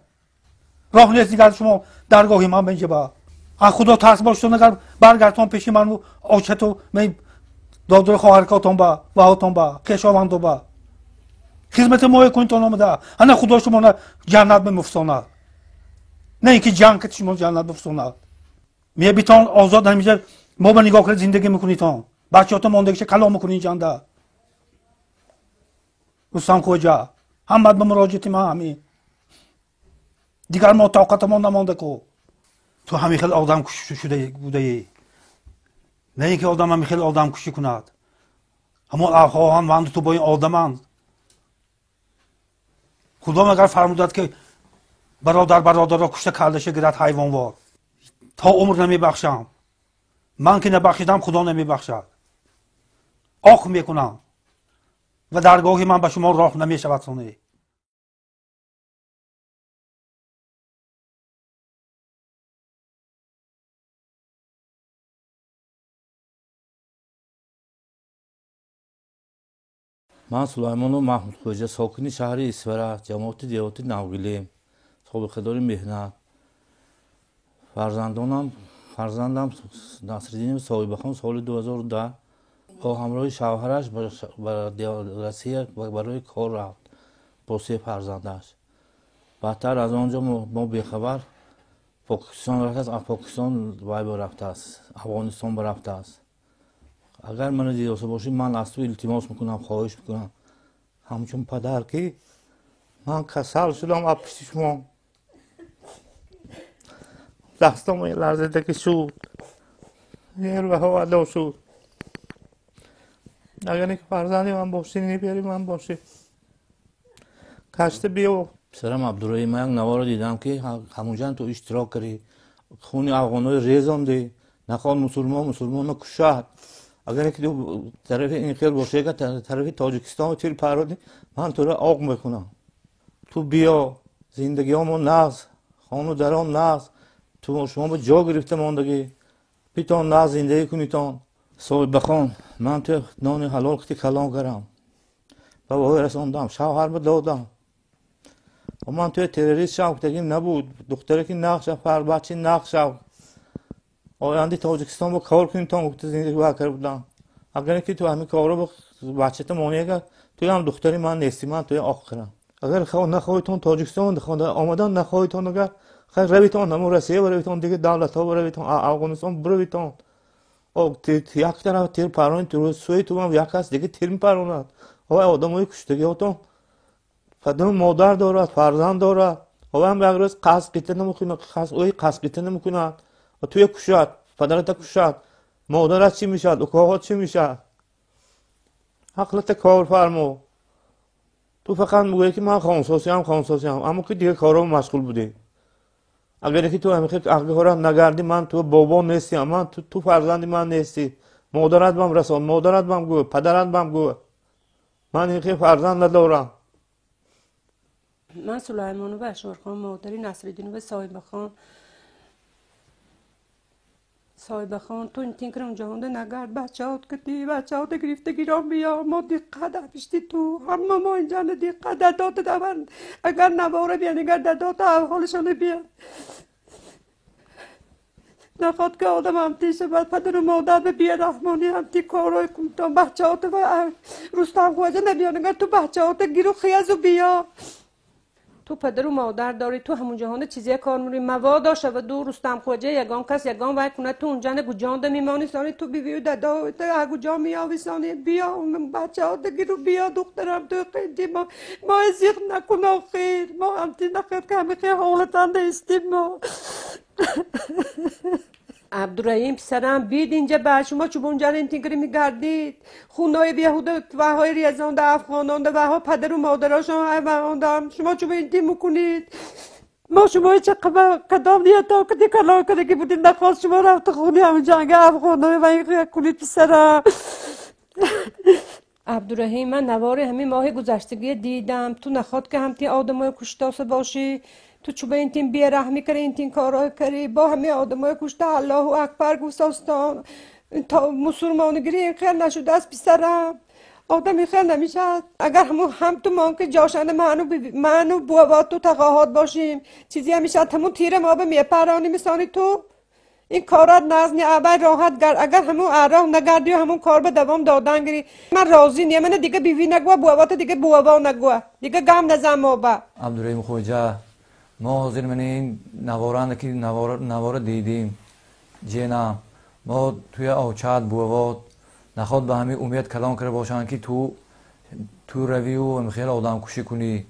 راه نیست دیگر شما درگاهی من بینجا با از خدا ترس باشتون اگر برگردتان پیشی من و آچتو می دادر خواهرکاتان با و هاتان با کشاوندو با خدمت ما کنیتان آمده. انا خدا شما را جنت بمفساند، نه اینکه جنگ که شما جنت بفساند. می بیتان آزاد همیشه ما به نگاه کرد زندگی میکنیتان بچه‌هاتون ماندگیش کلام میکنین جنده رستم کجا هم بعد به مراجعت ما همین دیگر ما طاقتمون نمانده کو. تو همین خیلی آدم کشی شده بوده ای، نه اینکه آدم همین خیلی آدم کشی کند. همون افغان وند تو با این آدمند. خدا مگر فرمودد که برادر را کشته کردشه گرد حیوانوار تا عمر نمیبخشم. من که نبخشیدم خدا نمیبخشد. آخ میکنم و درگاهی من به شما راه نمیشود سونه. من سلیمانو محمود خوجا ساکنی شهر اسفره جماعت دیهاتی نوگیلیم سابقه‌دار مهنت. فرزندم نصرالدین صاحبخان سال 2010 با همراه شوهرش به روسیه برای کار رفت با 3 فرزندش. بعدتر از آنجا ما بیخبر پاکستان رفته است. از پاکستان وای رفته است، افغانستان رفته است. اگر من دیده باشی من از تو التماس میکنم، خواهش میکنم همچون پدر که من کسل شدم از پیش شما. دستم لرزیده که شد نیرو به هوا ادا شد. اگر اینکه فرزندی من باشی نیبیاری من باشی کشته بیا. پسرم عبدالرحیم من یک نوار دیدم که همونجا تو اشتراک کردی خون افغانای ریزم دی نخواد مسلمان کشد. اگر اینکه تو طرف این خیل باشه که طرف تاجیکستان تیر پرودی من تو را آق میکنم. تو بیا زندگی همون نقص خانو درام نقص تو شما به جا گرفته ماندگی بیتان نقص زندگی کنیتان. صاحب بخان من تو نان حلال کتی کلام کردم و باید رساندم شوهر به دادم و من توی تروریست شوکتگیم نبود. دختره که نقش پر بچه نقش آینده تاجیکستان با کار کنیم تا وقت زندگی بکر بودم. اگر که تو همین کار رو بچه تا مانیه کرد توی هم دختری من نیستی من توی آخرم. اگر نخواهیتون تاجیکستان آمدن نخواهیتون اگر خیلی رویتون همون رسیه برویتون دیگه دولت ها برویتون افغانستان برویتون. یک طرف تیر پرانید تو سوی تو هم یک هست دیگه تیر میپراند. آدم های کشتگی هاتون پدر مادر دارد فرزند دارد هم یک روز قصد قیطه نمیکنند و توی کشد پدرت کشد مادرت چی میشد اکاهات چی میشد. حقلت کار فرمو تو فقط میگویی که من خانساسی هم اما که دیگه کارا مشغول بودی. اگر که تو همیشه عقل کارم نگردی من تو بابا نیستی من تو فرزندی من نیستی. مادرت بهم رسان مادرت بهم گو پدرت بهم گو من این فرزند ندارم. من سلیمانو بشار خان مادری نصرالدین و صاحب خان تو این تینکر اونجا هنده نگرد بچه هات گرفته گیران بیا ما دیقه پشتی تو همه ما اینجا دیقه دادات دارن اگر نباره بیان اگر دادات حالشانه بیان نخواد که آدم هم تیشه بعد پدر و مادر به بیرحمانی هم تی کارای کنتان بچه هات و رستم خواجه نبیان اگر تو بچه هات گیرو خیز و بیا تو پدر و مادر داری تو همون جهان چیزی کار موری مواد شو دو رستم خواجه یگان کس یگان وای کنه تو اونجا نگو جان میمانی سانی تو بیوی دادا تو اگو جا میاوی سانی بیا اون بچه ها گیرو بیا دخترم تو قیدی ما ازیق نکن آخیر ما هم تی نخیر که همه خیلی حالتنده استیم ما عبدالرحیم پسرم بید اینجا بر شما چوب اونجا رو اینتیگری میگردید خونای بیهوده و های ریزانده افغانانده و ها پدر و مادراشان حیوانانده شما چوب اینتی میکنید ما شما چه قدام نیتا کدی کلا کده که بودید نخواست شما رفت خونی همه جنگ افغانای و این کنید پسرم عبدالرحیم من نوار همین ماه گذشتگی دیدم تو نخواد که همتی آدمای کشتاسه باشی تو چوبه این تیم بیرحمی کری این تیم کارای کری با همه آدمای کشته الله اکبر گوساستان تا مسلمانگیری این خیر نشده از پسرم آدم این خیر نمیشه اگر هم تو مان که جاشنه منو بوابات تو تقاهات باشیم چیزی همیشه همون تیر ما به میپرانی میسانی تو این کارات نزنی ابای راحت گر اگر همون آرام نگردی و همون کار به دوام دادن گیری من راضی نیم من دیگه بیوی نگوا بوابات دیگه بوابا نگوا دیگه گام نزن ما با عبدالرحیم خواجه ما حاضر من این نواران که نوار دیدیم جینا ما توی اوچاد بوابات نخواد به همین امید کلام کرده باشن که تو روی و خیلی آدم کشی کنی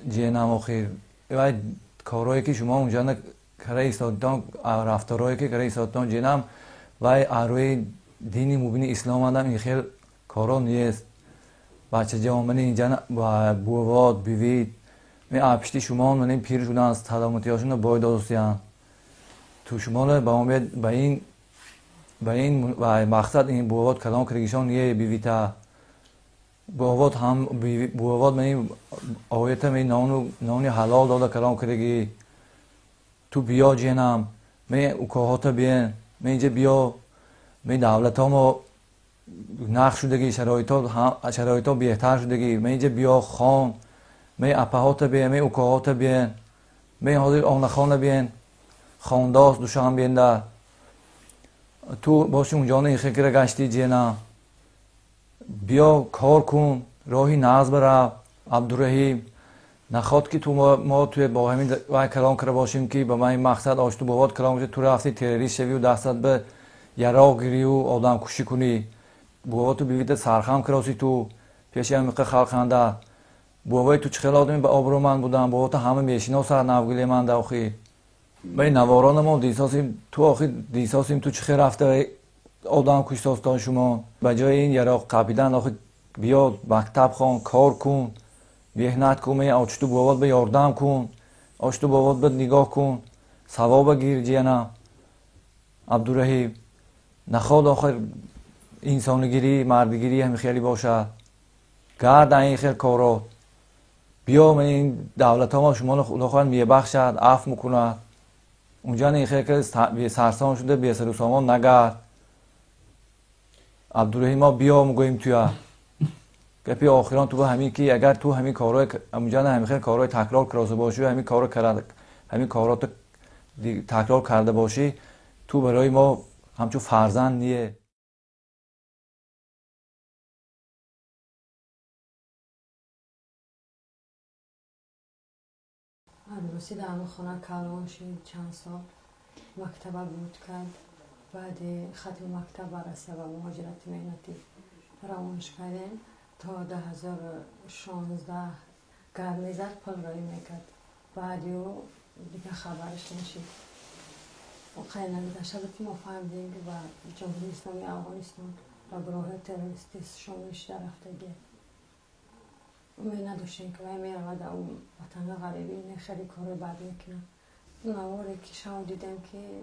جینا آخر و کارهایی که شما اونجا کرده ایستادتان رفتارهایی که کرده ایستادتان جینم و اروی دینی مبینی اسلام آدم این خیلی کارا نیست بچه جوان اینجا بوابات بیوید می آپشتی شما من این پیر شدن از تلامتی هاشون باید دوستیان تو شما با امید با این مقصد این بوابات کلام کرگیشان یه بیویتا بوابات هم بوابات من آیت من نانی حلال داده کلام کرگی تو بیا جنم من اوکاهات بین من اینجا بیا من دولت ها ما نقش شدگی شرایط ها بهتر شدگی من اینجا بیا خان من اپهات بین من اوکاهات بین من حاضر آنخانه بین خانداست دوشان بین در تو باشی اونجا این خیلی گشتی جینا بیا کار کن راهی ناز برا عبدالرحیم نخواد که تو ما توی با همین کلام کرده باشیم که با من این مقصد آشتو بابات کلام کنید تو رفتی تروریست شوی و دستت به یراق گیری و آدم کشی کنی بابات تو بیویت سرخم کراسی تو پیشی هم میقه خلقنده بابای تو چه آدمی به آبرو من بودم بابات همه میشینا و سر نوگلی من داخی بای نواران ما دیساسیم تو آخی دیساسیم تو چه رفته آدم کشتاستان شما بجای این یراق قبیدن آخی بیا مکتب خان کار کن بیهنت کن می آچتو بابات به یاردم کن آچتو بابات به نگاه کن ثواب گیر جینا عبدالرحیم نخواد آخر انسانگیری مردگیری همین خیلی باشه گرد این خیلی کارات بیا من این دولت ها ما شما خدا خواهد میبخشد عفو میکند اونجا این خیلی که سرسان شده بی سر و سامان نگرد عبدالرحیم ما بیا میگوییم توی گپی آخران تو با همین که اگر تو همین کارهای اونجا همین خیلی کارهای تکرار کرده باشی و همین کارات تکرار کرده باشی تو برای ما همچون فرزند نیه عروسی در همون خانه کلان شد چند سال مکتب بود کرد بعد ختم مکتب برسه و مهاجرت مهنتی روانش کردیم تا 2016 گرمی زد پل رایی میکرد بعدی و دیگه خبرش نشید و خیلی نمیداشته که ما فهمیدیم که با جمهوری اسلامی افغانستان و گروه تروریستی شاملش در رفتگی امید نداشتیم که باید میرود اون وطن غریبی اینه خیلی کار بد میکنن نواری که شما دیدم که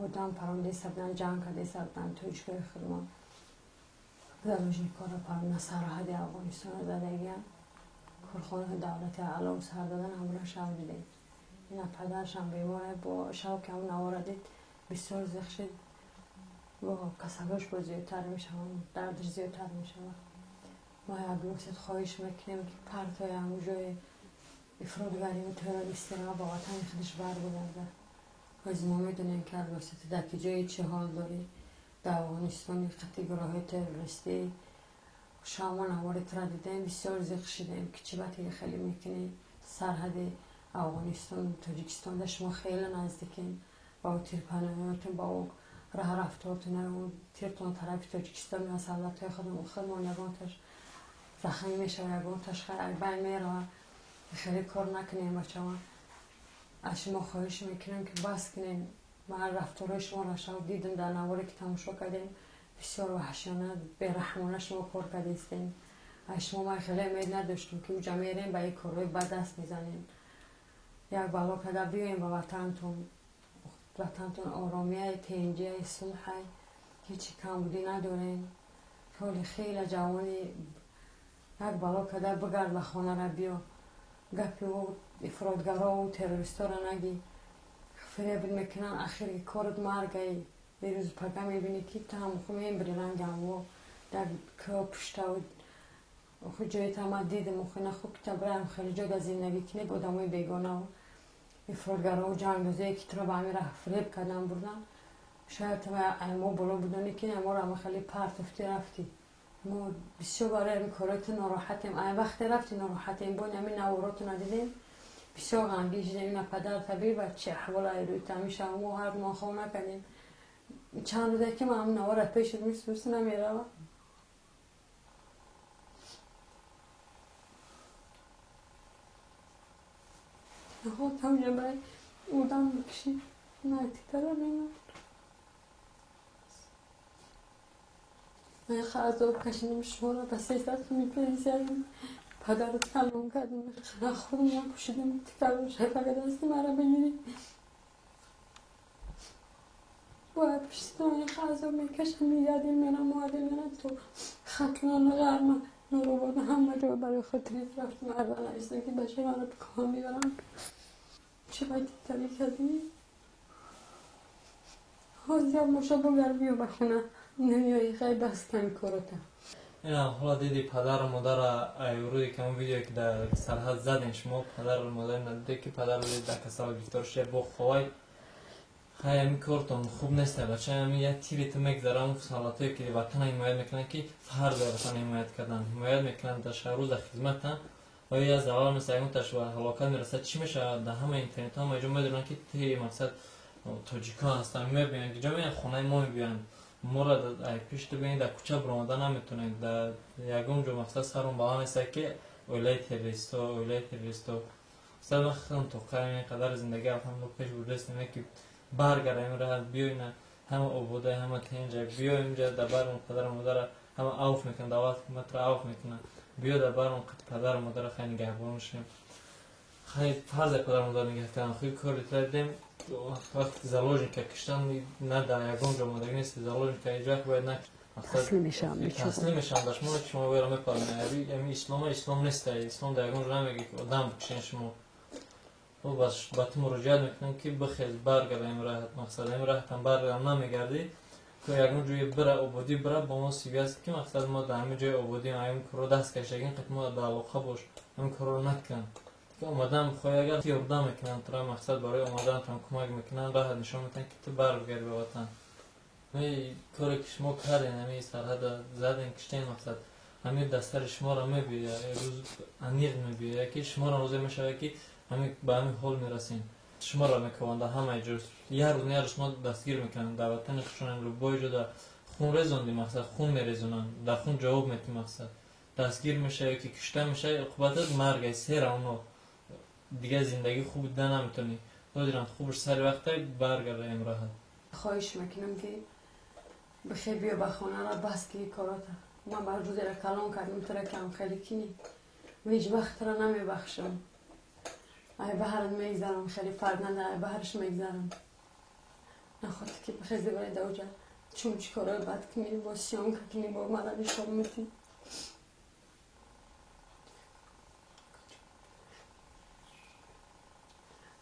آدم پرونده سردن جنگ کرده سردن تویش که خیلی زمینی کار پرونده سرحد افغانستان زدگیان کارخانه دولت علام سر دادن همون شب دیدیم این پدرش هم بیماره با شب که همون نواره دید بسیار زخ شد با کسبش با زیادتر میشه دردش زیادتر میشه ما عبدالرحیم خواهش میکنیم که پرتای همون جای افرادگری و تروریستی را با وطن خودش برگرده از ما میدونیم که البته در جای چه حال داری در افغانستان قطعی گروه تروریستی شما نوارد را دیدیم بسیار زیق شدیم که چه باید خیلی میکنی سرحد افغانستان تاجیکستان شما خیلی نزدیکین با او تیرپناهیاتون با او راه رفتارتون اون تیرتون طرف تاجیکستان مسئلت های خودمون یگانتش زخمی میشه و یگانتش خیلی بین میره خیلی کار نکنیم بچه ها از شما خواهش میکنم که بس کنیم من رفتارهای شما را شما دیدم در نواری که تماشا کردیم بسیار وحشیانه بیرحمانه شما کار کردیستین از شما من خیلی امید نداشتم که اونجا میریم به این کارهای بد دست میزنیم یک بلا کده بیاییم به وطنتون آرامیه تنجیه صلح هیچی کمبودی ندارین کلی خیلی جوانی یک بلا کده بگرد به خانه را بیا گپی و افرادگرها و تروریستا را نگی فریب میکنن اخیر کارت مرگه یه روز پگه میبینی که تا هم خود میبری رنگم و در که پشته و خود جایی تا من دیدم و خونه خوب که برایم خیلی جای در زندگی کنی بودم و بیگانه و افرادگرها و جنگوزه که تو را به همین راه فریب کردن بردن شاید تو ما بالا بودنی که ما را خیلی پرتفتی رفتی ما بسیار برای این کارات ناراحتیم این وقت رفتی ناراحتیم باید همین نوارات ندیدیم بسیار غمگین شدیم این پدر طبیعی و چه احوال روی همیشه ما هر ما خواه نکنیم چند روزه که من همین نوارت پیش میست نمیره ها تمجه برای اودم بکشی نه تیتر رو نمید من خواهد کشیدم شما را به سیست میپریزیم پدرت کلم کردیم خدا خودم هم پوشیدم تیکر رو شفقه دستی مرا بگیریم باید پشتان این خواهد میکشم میگردیم میرم معادل میرم تو خطلان غرمه نورو بودن همه جا برای خطریت رفتم اردن ایستم که بچه من رو بکام میبرم چه باید تیتری کردیم حاضی هم ماشا بگر بیو بخونه نمیایی خیلی بس کمی کارتم این حالا دیدی پدر و مادر ایوروی که اون ویدیو که در سرحد زدین شما پدر و مادر ندیده که پدر ویدیو در کسال بیفتار شه با خواه خیلی همی کارتون خوب نیسته بچه همی یه تیری تو میگذارم سالاتایی که وطن حمایت میکنن که فرد وطن حمایت کردن حمایت میکنن در شهروز در خدمتن و یا از اول مثل ایمون تشوه حلاکت میرسد چی میشه در همه اینترنت ها ما اینجا میدونن که تی مقصد تاجیکا هستن میبینن که جا میبینن خونه ما میبینن ما را در پیش ببینید در کوچه برامده نمیتونید در یکم جو مقصد سرون با نیست که اولای تروریستا سر وقت هم تو قریم قدر زندگی هم پیش بردست نمید که برگردیم را بیاین همه عبوده همه تینجا بیاین اینجا در بر اون پدر و مادر همه اوف میکنن دعوت حکومت را اوف میکنن بیا در بر اون پدر و مادر خیلی نگهبان شیم خیلی فرض پدر و مادر نگهتن خیلی کاری کردیم وقت زلاجی که کشتن نه در یکم جا مادگی نیست زلاجی که ایجا باید نه تسلیم میشن داشت ما که شما باید میپرمین امی اسلام نیست اسلام در یکم جا نمیگی که آدم بکشین شما و بس با تو مراجعت میکنن که بخیز برگرد این راحت مقصد این راحت هم برگرد نمیگردی که یکم جوی بره عبودی بره با ما سیوی است که مقصد ما در همه جای عبودی این کارو دست کشیدیم که ما در علاقه باش این کارو نکن که اومدن بخوای اگر یاردم میکنن تو را مقصد برای اومدن هم کمک میکنن راحت نشون میدن که تو برگردی به وطن می کاری که شما کردین همین سرحد زدین کشتین مقصد همین دستر شما را میبیه روز عمیق میبیه که شما را روزه میشه که همین به همین حال میرسین شما را میکوان در همه جور یه روز شما دستگیر میکنن در وطن خشون رو بایجو در خون ریزوندی مقصد خون میریزونن در خون جواب میتی مقصد دستگیر میشه که کشته میشه عقوبت مرگ سیر اونو دیگه زندگی خوب ده نمیتونی دادیرم خوبش سر وقتی برگرده این راحت خواهش میکنم که بخیر بیا به خانه را بس که کاراتا من بر روز را کلان کردم تو را کم خیلی کنی و هیچ وقت را نمیبخشم ای بهرت میگذارم خیلی فرنده ای بهرش میگذارم نخواهد که بخیر زبای دوجه چون چی کارای بد کنی با سیام کنی با مدنی شام میتی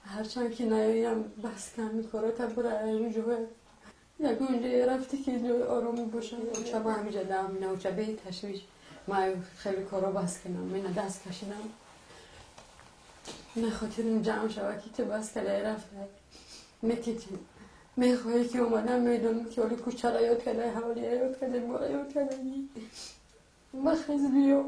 هرچند که نیایم بس کمی کاراتا برای اونجا یک اونجا رفتی که جای آرامی باشم اوچه با همیجا دام اوچه به تشویش ما خیلی کارا بس کنم من دست کشیدم نه خاطر این جمع شوه که تو بس کلی رفته نکیچی میخوایی که اومدم میدونم که ولی کوچه یاد کرده حوالی یاد کرده بالا یاد کرده بخیز بیو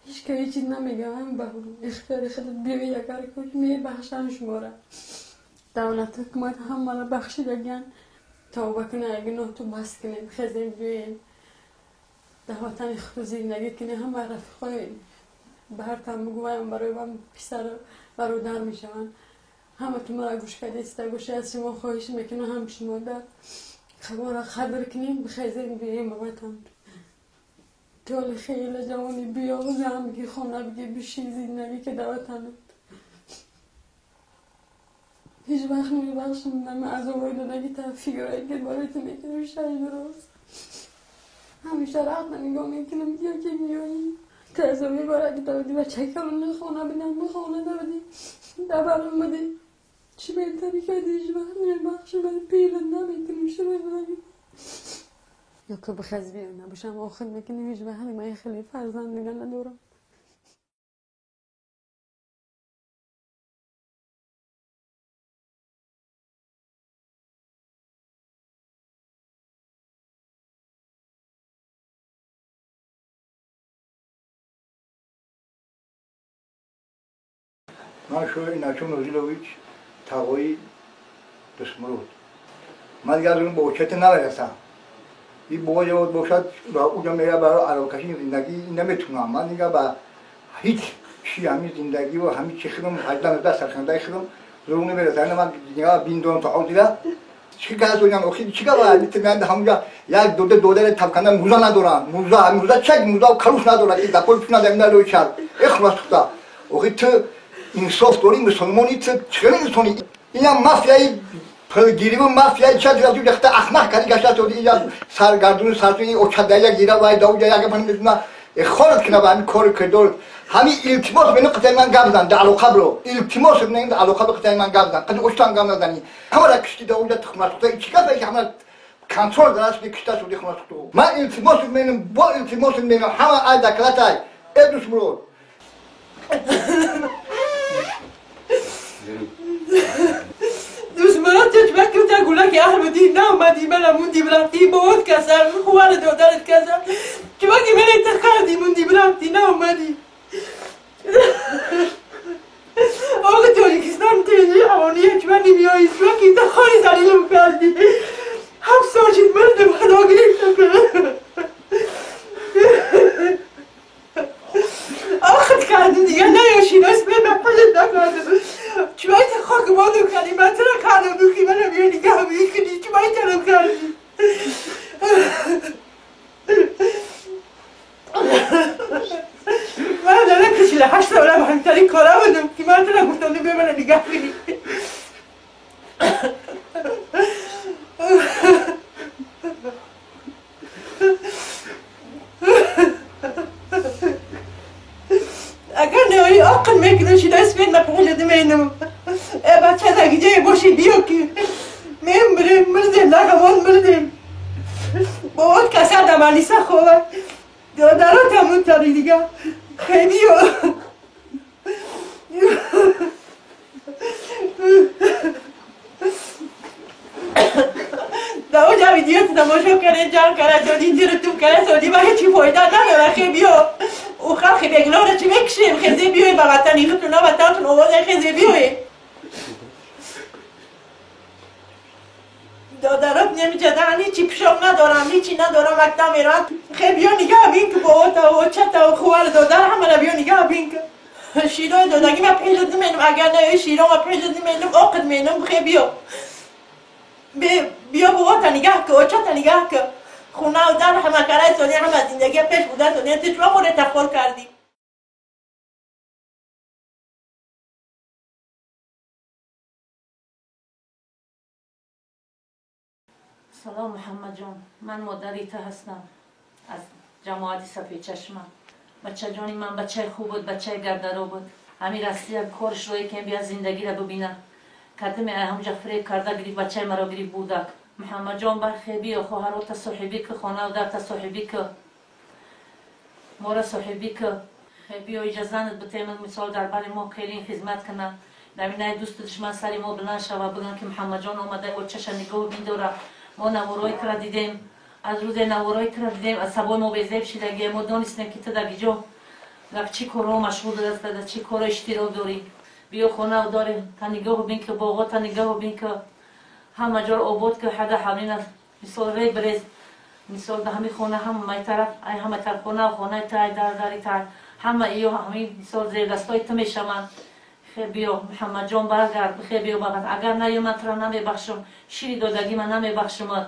هیچ که هیچی نمیگم هم به اختیار خودت بیو یکر کش میبخشن شما را دولت حکومت هم مالا بخشیدگن توبه کنه اگه نه تو بس کنیم خیزیم بیویم در وطن خود زندگی کنه هم رفیقای به هر تن بگویم برای من پسر برادر میشون همه تو مرا گوش کرده است گوشه از شما خواهش میکنه هم شما در خبر خبر کنیم بخیزیم بیایم به وطن طول خیلی جوانی بیا و زن بگی خونه بگی بشی زندگی که در وطن هیچ وقت نمیبخشم من از اوی دادگی تا فیگرایی که برای تو میکنم شایی درست همیشه رقم نگاه میکنم بیا که میایی تازه میباره که داودی بچه کنم خونه بینم خونه داودی دبرم بده چی بهتری که هیچ وقت نمیبخشم من پیرن نمیکنم شما بگی یا که بخز بیام نباشم آخر میکنم هیچ وقت من خیلی فرزند نگه ندارم من شوی ناچون نوزیلویچ تاوی دشمرود من دیگه از اون بوشت نمیرسم این بوجه بود باشد اونجا میره برای عراقشی زندگی نمیتونم من دیگه با هیچ چی همین زندگی و همین چی خیلم هجدم دست سرخنده خیلم زرونه میرسه من دیگه بین دون تا دیگه چی کار دنیا آخری چی کار میتونم همونجا یک دوده تفکنده موزه ندارم موزه چک موزه کلوش ندارم که دپول پیش ندارم نلوی چال اخلاص خدا آخری تو انصاف داری مسلمانی تو چه انسانی اینا مافیایی پرگیری و مافیایی چه دیگه دیگه تا احمق کاری گشته تو دیگه سرگردون سرتونی او چدایا گیرا وای داو جا یک من میدونم خالد کنه با همین کار کردول همین التماس بین قطعی من گفتن در علاقه برو التماس بین در علاقه قطعی من گفتن قد اوشتان گفتن ندانی همه را کشتی داو جا تخماس تو چی کاری که همه کنترل داشت کشته شده خماس تو من التماس بین با التماس بین همه ای دکلاتای ادوس برو دوست مرا تجمع که گولا که احمدی نه اومدی من موندی برفتی بود کسر خوال دادرت کسر چما که من انتخابی موندی برفتی نه اومدی آقا توی کسان تیجی همونیه چما نمیایی چما که انتخابی زلیلم کردی هم ساجید مردم خدا گرفتم آخد کردم دیگه نیاشین اسم من پلت نکردم چمایی تا خاک ما دو کردی من ترا کردم دو که منم یه نگه همیه کنی چمایی ترم کردی من دارم کشیل 8 سالم همتری کارا بودم که من ترا گفتم نبیه من نگه کنی اگر نهایی عقل میکنه شده اسمین نپهلده مینم بچه دگیجه باشی بیو که میم بریم مردیم نگمان مردیم باید کسر دمانیسه خواه دادرات همون تاری دیگه خیلی داو جا ویدیو تماشا کنه جان کنه دادی دیر تو کنه سودی با هیچی فایده نداره خیلی او خلقی بگلاره چی بکشیم خیزی بیوی با وطن ایختون ها وطنتون آوازه خیزی بیوی دادرات نمیجدن هیچی پیشم ندارم هیچی ندارم مکتب میرم خیلی بیا نگاه بین که با تا و چتا و خوال دادر همه را بیا نگاه بین که شیرای دادگی من پیلد نمینم اگر نه شیرا من پیلد نمینم آقد مینم خیلی بیا با وطن نگاه که و چتا نگاه که خونه و در همه کرای سونی همه زندگی پیش بوده سونی تو چرا مورد تفکر کردی سلام محمد جان من مادریت هستم از جماعت سفید چشمه بچه جانی من بچه خوب بود بچه گردرو بود همین راستی کارش روی که بیا زندگی را ببینه کدم همونجا فریب کرده گریف بچه مرا گریف بودک محمد جان برخیبی و خواهرو تا صحبی که خانه و در تا صحبی که مورا صحبی که بیا اجازه بده من مثال در برای ما خیلی خدمت کنه نمینه دوست دشمن سری ما بلند شوه بگن که محمد جان آمده و چش نگاه میداره ما نوارای کرا دیدیم از روز نوارای کرا دیدیم از سبای ما بیزیب شدگی ما دانستیم که تو در گیجا در چی کارا مشغول است در چی کارا اشتراک داری بیا خونه و داری تا نگاه بین که باغا تا نگاه بین که همه جا آباد که حدا همین مثال ری بریز مثال ده همین خونه هم مای طرف ای همه طرف خونه و خونه تای داری تای همه ایو همین مثال زیر دستای تو میشم خیلی بیا محمد جان برگرد خیلی بیا بگرد اگر نیومد را نمیبخشم شیری دادگی من نمیبخشم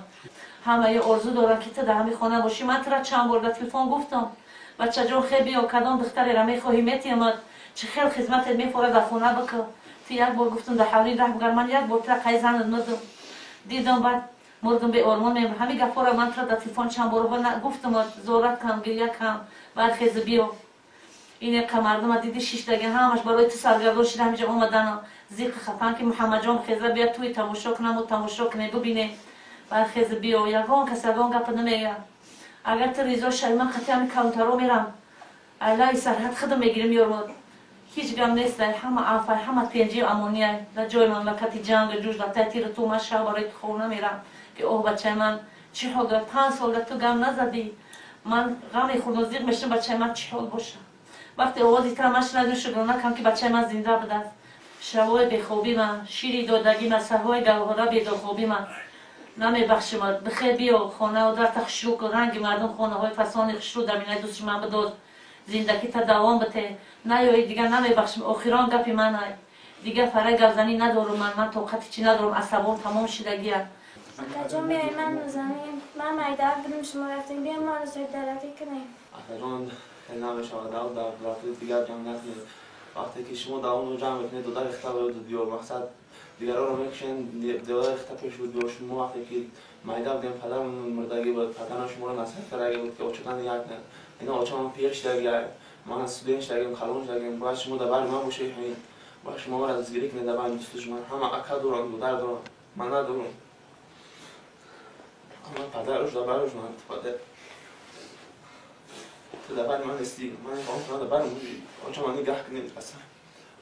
همه یه آرزو دارم که تو در همین خانه باشی من تو را چند بار در تلفن گفتم بچه جان خیلی بیا کدام دختری را میخواهی میتیمد چه خیلی خدمتت میفوره در خانه بکن تو یک بار گفتم در حولی ره بگر من یک بار تو را قیزند مردم دیدم بعد مردم به آرمان میمون همین گفت را من تو را در تلفن چند بار گفتم زورت کم گریه کم بعد خیلی بیا این که مردم دیدی شش دگه همش برای تو سرگردان شده همینجا اومدن زیق خفن که محمد جان خیزه بیا توی تماشا کنم و تماشا کنه ببینه بعد خیزه بیا یگان کس یگان گپ نمیگه اگر تو ریزا شوی من خطی همین کانترو میرم الهی سرحد خودم میگیرم یارماد هیچ گم نیست همه عفای همه پنجی امونیه در جای مملکتی جنگ جوش در تحتیر تو من شب برای خونه میرم که اوه بچه من چی حال دار 5 سال تو گم نزدی من غم خود و زیق میشم بچه من چی حال باشه وقتی آوازی تر من شنیدم شکر نکنم که بچه من زنده بده شبای بخوابی من شیری دادگی من سهوای گوهره بیداخوابی من نمیبخشم بخیر بیا خانه و در تخشروک و رنگ مردم خانه های فسان خشرو در مینه دوستش من بداد زندگی تا دوام بته نه دیگه نمیبخشم آخران گپی من های دیگه فرای گفزنی ندارم من طاقتی چی ندارم عصبان تمام شدگیه جان بیایی من زمین من مایده بدیم شما رفتیم بیایم ما رو زاید درکی کنیم جان خیلی نمیشه آدم در رفته دیگر جمع نکنید وقتی که شما داون رو جمع بکنید دو در اختبار رو دیار مقصد دیگران رو میکشن دیار اختبارش بود بیار شما وقتی که مایده بدیم پدر مردگی بود پدران شما رو نصیحت کرده بود که اوچتن یک نه اینا اوچان پیرش درگیه من از سودینش درگیم خلونش درگیم باید شما دبر من باشه همین باید شما رو از گیری کنید دبر دوست شما همه اکا دوران دو در دوران من ندارم اما پدرش دبرش من اتفاده دبر من استی من خواهم دبر موجی اوچان من نگاه کنید اصلا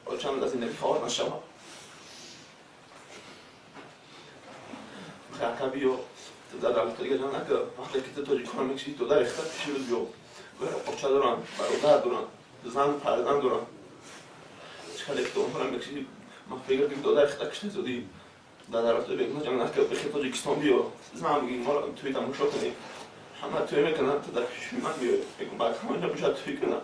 اوچان من از این نبی خواه نشما خیلی بیو تو در رابطه دیگه جان نکه وقتی که تو جیکار میکشی تو در اختر کشید بیو بچه دارن برادر دارن زن پردن دارن چکار اختر کنم میکشی من فکر کنم تو در اختر کشید زدی در رابطه بگم جان نکه بخیر تو جیکستان بیو زن بگی ما توی تماشا کنی همه توی میکنن تو در پیش من بیو بگم بعد همه جا توی کنن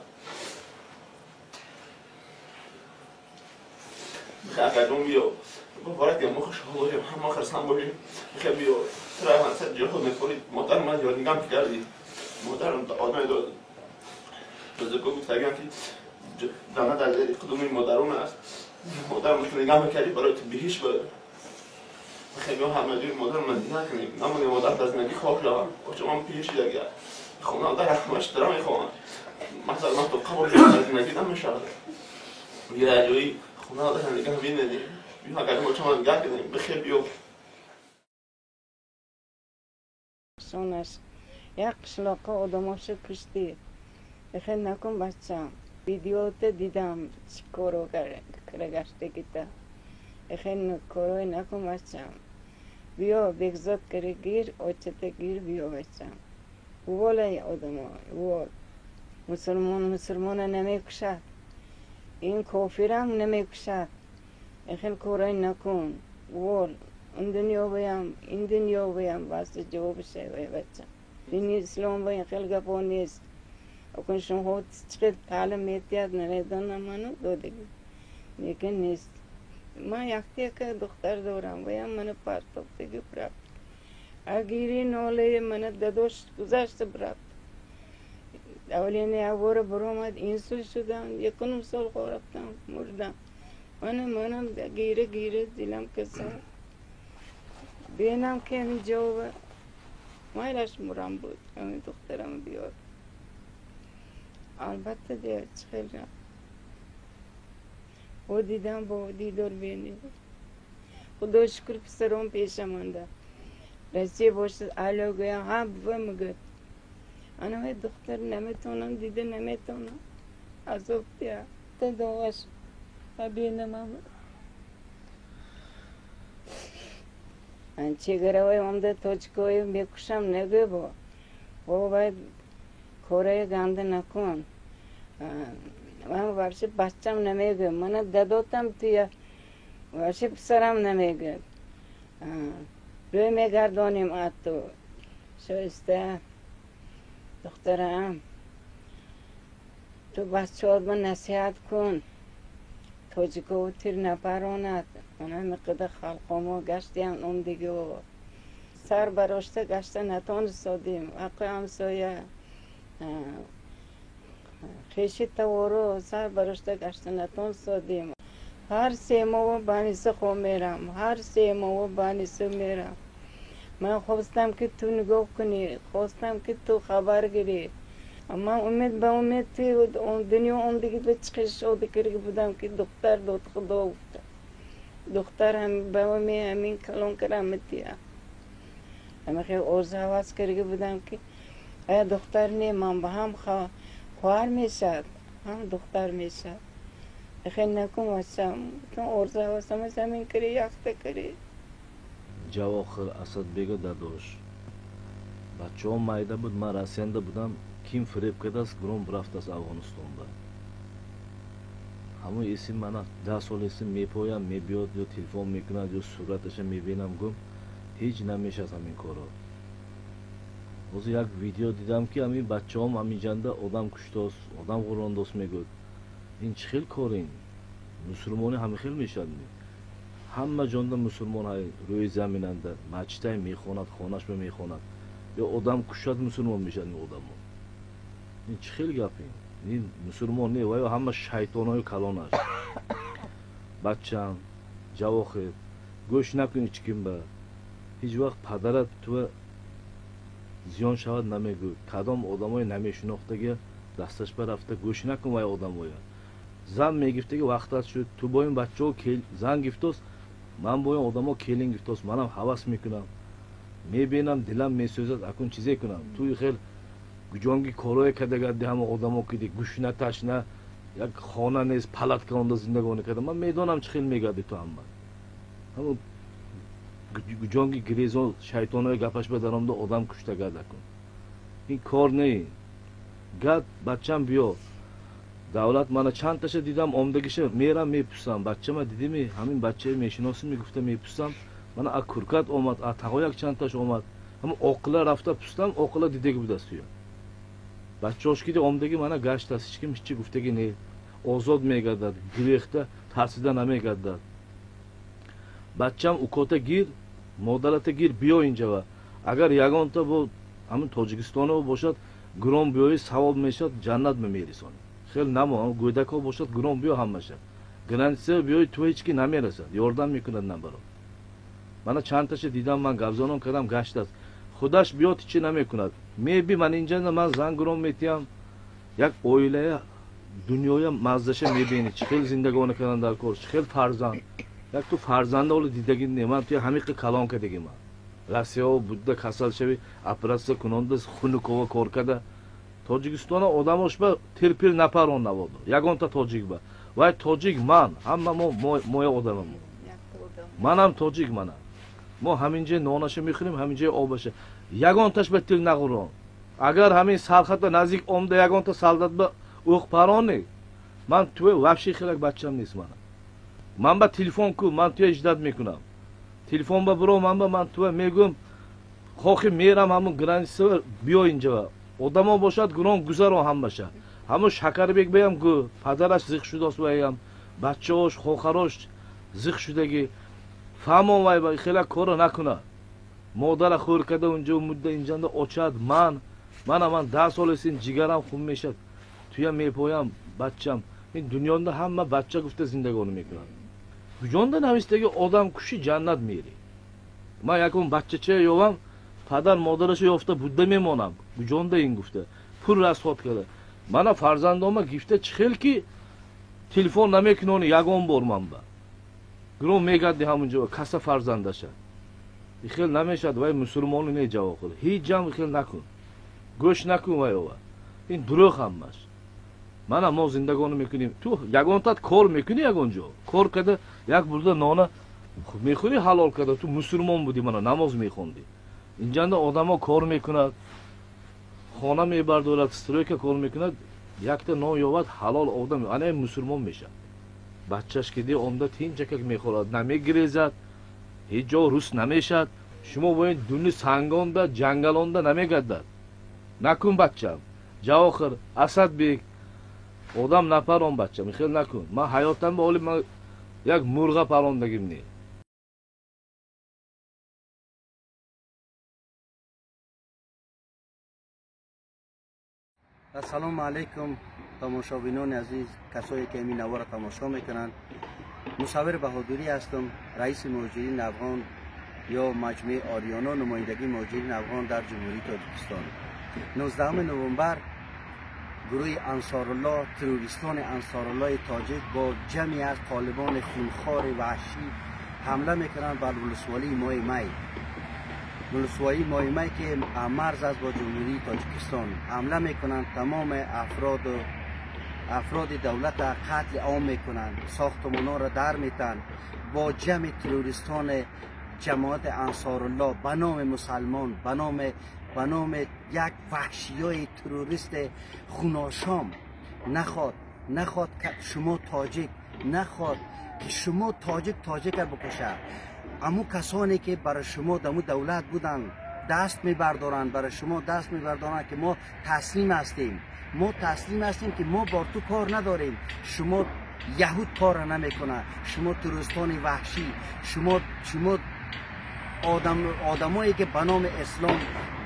خیلی جون بیو بارك يا مخش والله ما آخر سنة بوجي خبيو ترى أنا سد جهود مفروض مطار ما جواني قام كذي مطار متقاعد ما يدور بس كم تلاقي في دانا ده قدومي مطارون است مطار ممكن قام كذي برای تبيهش بر خبيو هم مدير مطار مدينة كني نامني مطار بس نجي خوش لا وشو ما بيهش لقى خونا ده همش ترى خونا مثلا ما تقبل بس نجي نام شغل يا جوي خونا ده نجي بينني بیا اگر ما چون نگاه کنیم بخیر بیو سونش یک قشلاق آدماش کشتی بخیر نکن بچم ویدیوت دیدم چی کارو کرگشته گیتا بخیر کارو نکن بچم بیا بگذات کری گیر آچته گیر بیا بچم ولی آدم ها مسلمان نمیکشد این کافرم نمیکشد خیلی کارای نکن وال اون دنیا بیم این دنیا بیم واسه جواب شوی بچه دنیا اسلام بیم خیلی گپا نیست اکن شما چقدر تعلیم میتیاد نریدن منو دادگی لیکن نیست من یکتی که دختر دارم بیم من پاسپورتگی پرافت اگیری ناله من دادوش گذشت برافت اولین یکبار برآمد اینسول شدم یکم سال خورفتم مردم منم گیره دیلم کسان بینم که همین جوابه مایلش مرم بود همین دخترم بیار البته دیگه خیلی نه و دیدم با دیدار بینی خدا شکر پسرم پیشم مانده رسی باشد الو گویم ها بفهم گفت انا دختر نمیتونم دیده نمیتونم азоб дия тадогаш абинамам чегаравай омда точкой мекушам негебо бобай коре ганде након من ورشی بچم نمیگه من دادوتم توی ورشی پسرم نمیگه روی میگردانیم اتو شایسته دخترم تو بچه ها من نصیحت کن توجیکو تیر نپراند من همه قدر خلقامو گشتیم اون دیگه سر براشته گشته نتان سادیم اقی همسایه خیشی تورو سر برشته گشتنتون سادیم هر سیمو و بانیسه خو میرم هر سیمو و بانیسه میرم من خواستم که تو نگاه کنی خواستم که تو خبر گیری اما امید به امید توی دنیا اون دیگه به چخش شده کرده بودم که دختر داد خدا گفته دختر هم به همین کلون کرامتیه اما خیلی اوضاع حواس کرده بودم که ای دختر نی من با هم خوار میشد هم دختر میشد خیلی نکن واسم چون اوضاع حواسم زمین کری یخته کری جواخر اسدبек داداش بچه ها مایده بود من رسینده بودم کیم فریب کرده است گروم برفته است افغانستاندا همون اسم من 10 سال اسم میپویم میبیاد یا تلفن میکند یا صورتش میبینم گم هیچ نمیشه همین کارا اوز یک ویدیو دیدم که همین بچه هم همین جنده آدم کشتاست آدم قرانداست میگود این چه خیلی کارین مسلمانی همه خیلی میشد همه جنده مسلمان های روی زمیننده مچتای میخواند خانش به میخواند یا آدم کشد مسلمان میشد این آدم ها این چه خیلی گپین این مسلمان نه و همه شیطان های کلان هست بچه هم جواخر گوش نکنی چکیم با هیچ وقت پدرت تو زیان شود نمیگو کدام آدمای نمیشناختگی دستش برفته گوش نکن وای آدمای زن میگفته که وقتت شد تو با این بچه ها زن گفتوست من با این آدم ها کلین گفتوست منم حواس میکنم میبینم دلم میسوزد اکن چیزی کنم توی خیلی گجانگی کارای کدگرده همه آدم ها که گوش نتش نه یک خانه نیست پلت کننده زندگانی کرده من میدانم چه خیلی میگردی تو همون گجانگی گریزان شیطان های گپش بدارم دو آدم کشته گرده کن این کار نه گرد بچم بیا دولت من چند تاشه دیدم آمدگیشه میرم میپوسم بچه ما دیدیم همین بچه میشناسی میگفته میپوسم من از کرکت آمد از تقا یک چند تاش آمد همون عاقله رفته پوستم عاقله دیده بود است بچه هاش که آمدگی من گشت است هیچ چی گفتگی نه آزاد میگردد گریخته ترسیده نمیگردد بچم اوکوته گیر مادرت گیر بیا اینجا و اگر یگان تا با همون تاجیکستان ها باشد گرام بیایی ثواب میشد جنت میرسانی خیلی نمو گویدک ها باشد گرام بیا هم میشد گرانسه بیایی تو هیچ کی نمیرسد یاردم میکند نبرو من چند تاش دیدم من گبزانم کردم گشت است خودش بیاد چی نمیکند میبی من اینجا من زن گرام میتیم یک اویله دنیای مزدشه میبینی چه خیلی زندگانی کردن در کار چه خیلی فرزند یک تو فرزنده اول دیدگی نیم توی همیق کلان کردگی من رسیه ها بوده کسل شوی اپراسیون کننده خونکوه کار کرده تاجیکستان آدماش به ترپیر نپران نوادو یگان تا تاجیک با وای تاجیک من همه ما آدمم منم تاجیک منم ما همینجا نانش میخوریم همینجا آبشه یگان تاش به تل نخوران اگر همین سرخط نزدیک آمده یگان تا سالدت به اوخ پرانه من توی وحشی خیلی بچم نیست من با تلفن کو من توی اجداد میکنم تلفن با برو من توی میگم خوخی میرم همون گرانسه بیا اینجا آدم ها باشد گران گذار هم باشه همون شکر بگم گو پدرش زیخ شده است ویم بچه هاش خوخراش زیخ شدگی فهمم وای خیلی کار نکنه مادر خور کرده اونجا مدت اینجا اوچاد من 10 سال این جگرم خون میشد توی میپویم بچم این دنیادا همه بچه گفته زندگانی میکنن گجاندا نوشتگی آدم کشی جنت میری من یکم بچه چه یوام پدر مادرش یافته بوده میمونم گجاندا این گفته پول رسوت کرده من فرزندام گفته چخیل کی تلفن نمیکنونی یگان بار من با گرو میگردی همونجا کسا فرزندشه خیل نمیشد وای مسلمانی نه جواب خود هیچ جام خیل نکن گوش نکن وای این دروغ همش mana mo zindagoni میکنیم تو یگان تات کار میکنی یگان جا کار کرده یک برده نانه میخوری حلال کرده تو مسلمان بودی mana نماز میخوندی اینجا آدما کار میکند خانه میبردارد استرویک کار میکند یک تا نان یابد حلال آدم انا مسلمان میشه بچهش که دی عمده تین چکک میخورد نمیگریزد هیچ جا روس نمیشد شما با این دونی سنگانده جنگلانده نمیگردد نکن بچم جا آخر اسد بیگ آدم نپران بچم خیلی نکن من حیاتم به حالی من یک مرغ پراندگیم نی السلام علیکم تماشابینان عزیز کسایی که این نوار تماشا میکنن مصور بهادری هستم رئیس مهاجرین افغان یا مجمع آریانا نمایندگی مهاجرین افغان در جمهوری تاجیکستان 19 نوامبر گروه انصارالله تروریستان انصارالله تاجیک با جمعی از طالبان خونخوار وحشی حمله میکنند بر ولسوالی ماه می ولسوالی ماه می که مرز است با جمهوری تاجیکستان حمله میکنند تمام افراد دولت قتل عام میکنند ساختمان‌ها را در میتن با جمع تروریستان جماعت انصارالله به نام مسلمان به نام یک وحشیای تروریست خوناشام نخواد که شما تاجیک نخواد که شما تاجیک بکشه امو کسانی که برای شما دمو دولت بودن دست میبردارن برای شما دست میبردارن که ما تسلیم هستیم که ما با تو کار نداریم شما یهود کار نمیکنه شما تروریستان وحشی شما آدمایی که به نام اسلام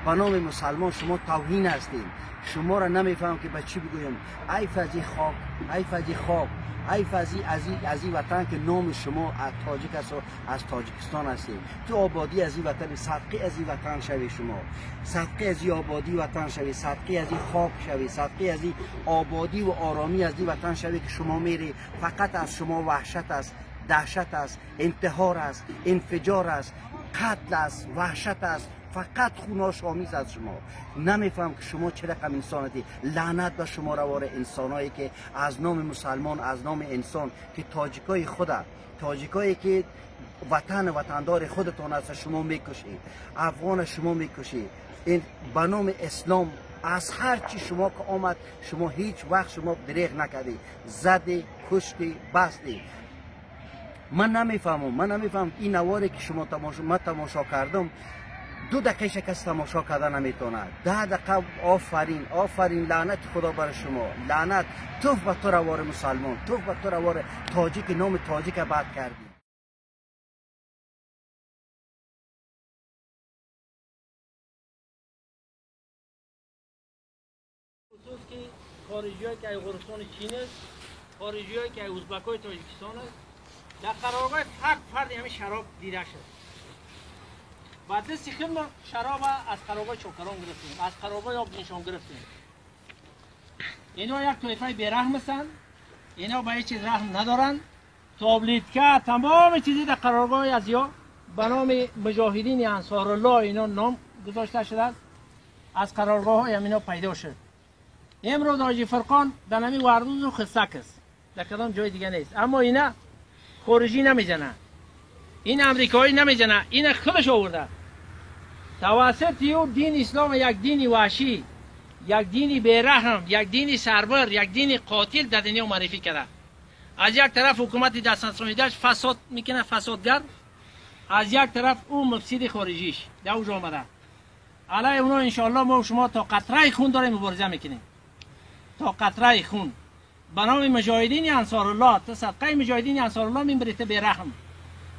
به نام مسلمان شما توهین هستید شما را نمیفهم که به چی بگویم ای فضی خاک ای فضی از این وطن که نام شما از تاجیک است و از تاجیکستان هستید تو آبادی از این وطن صدقه از این وطن شوی شما صدقه از این آبادی وطن شوی صدقه از این خاک شوی صدقه از این آبادی و آرامی از این وطن شوی که شما میری فقط از شما وحشت است دهشت است انتحار است انفجار است قتل است وحشت است فقط خوناش آمیز از شما نمیفهم که شما چه رقم انسانیتی لعنت به شما روار انسانایی که از نام مسلمان از نام انسان که تاجیکایی که وطندار خودتان است شما میکشید افغان شما میکشید این به نام اسلام از هر چی شما که آمد شما هیچ وقت شما دریغ نکردی زدی کشتی بستی من نمیفهم این نواری که من تماشا کردم 2 دقیقه شکست تماشا کردن نمیتونه 10 دقیقه آفرین لعنت خدا بر شما لعنت توف به تو روار مسلمان توف به تو روار تاجیک نام تاجیک بد کردی خصوص که خارجی‌هایی که افغانستان چین است خارجی‌هایی که ازبک‌های تاجیکستان است در قرارگاه فرد همین شراب دیده شد بعد دستی خیلی ما شراب از قرارگاه چوکران گرفتیم از قرارگاه آب نشان گرفتیم اینا یک طایفه بیرحم هستند اینا به هیچ چیز رحم ندارن تابلیتکه تمام چیزی در قرارگاه از یا به نام مجاهدین انصارالله اینا نام گذاشته شده است از قرارگاه های همینا پیدا شد امروز حاجی فرقان در نمی وردوز و خسک است در کدام جای دیگه نیست اما اینا خارجی نمیزنه این امریکایی نمیزنه این خودش آورده توسط یو دین اسلام یک دینی وحشی یک دینی بیرحم یک دینی سربر یک دینی قاتل در دنیا معرفی کرده از یک طرف حکومت دستانسانیدهش فساد میکنه فسادگر از یک طرف اون مفسد خارجیش در اوج آمده علیه اونا انشاءالله ما و شما تا قطره خون داریم مبارزه میکنیم تا قطره خون به نام مجاهدین انصارالله تا صدقه مجاهدین انصارالله میبریته بیرحم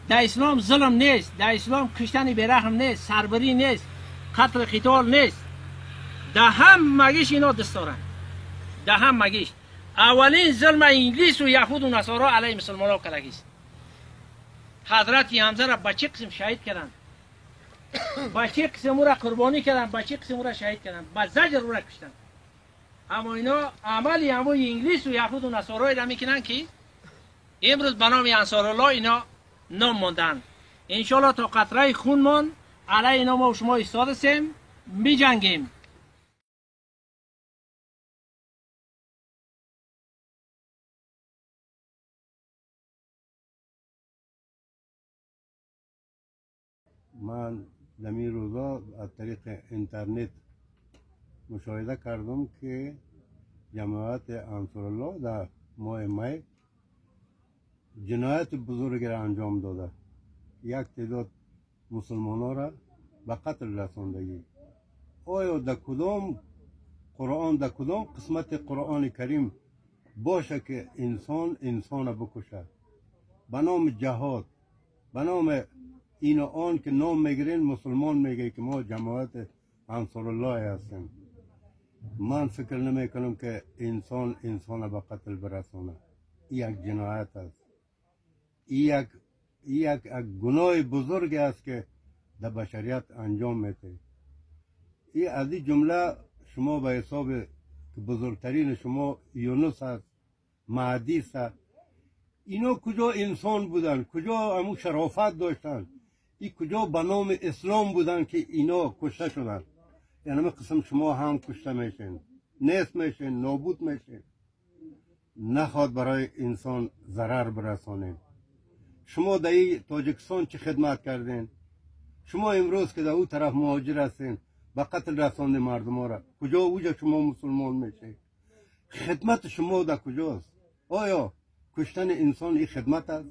در اسلام ظلم نیست در اسلام کشتن بیرحم نیست سربری نیست قتل قتال نیست در هم مگیش اینا دست دارن در هم مگیش اولین ظلم انگلیس و یهود و نصارا علیه مسلمان ها کردگیست حضرت حمزه را به چه قسم شهید کردن به چه قسم او را قربانی کردن به چه قسم او را شهید کردن به زجر او را کشتن اما اینا عملی هموی انگلیس و یهود و نصارا را میکنن که امروز به نام انصارالله اینا نام ماندن انشالله تا قطره خون مان علیه اینا ما و شما ایستاده سیم می جنگیم من دمی روزا از طریق اینترنت مشاهده کردم که جماعت انصارالله در ماه می جنایت بزرگ را انجام داده. یک تعداد مسلمان ها را به قتل رساندگی. آیا در کدام قرآن، در کدام قسمت قرآن کریم باشه که انسان بکشه؟ به نام جهاد، به نام این و آن که نام میگیرین مسلمان میگه که ما جماعت انصارالله هستیم. من فکر نمی کنم که انسان به قتل برسانه. این یک جنایت است. این یک گناه بزرگ است که در بشریت انجام میده. این از این جمله شما به حساب که بزرگترین شما یونس است، مهدی است، اینا کجا انسان بودن؟ کجا همون شرافت داشتن؟ این کجا به نام اسلام بودن که اینا کشته شدن؟ یعنی قسم شما هم کشته میشین، نیست میشین، نابود میشین. نخواد برای انسان ضرر برسانین. شما در این تاجیکستان چه خدمت کردین؟ شما امروز که در اون طرف مهاجر هستین به قتل رساندین مردم ها را. کجا اوجا شما مسلمان میشه؟ خدمت شما در کجاست؟ آیا کشتن انسان این خدمت است؟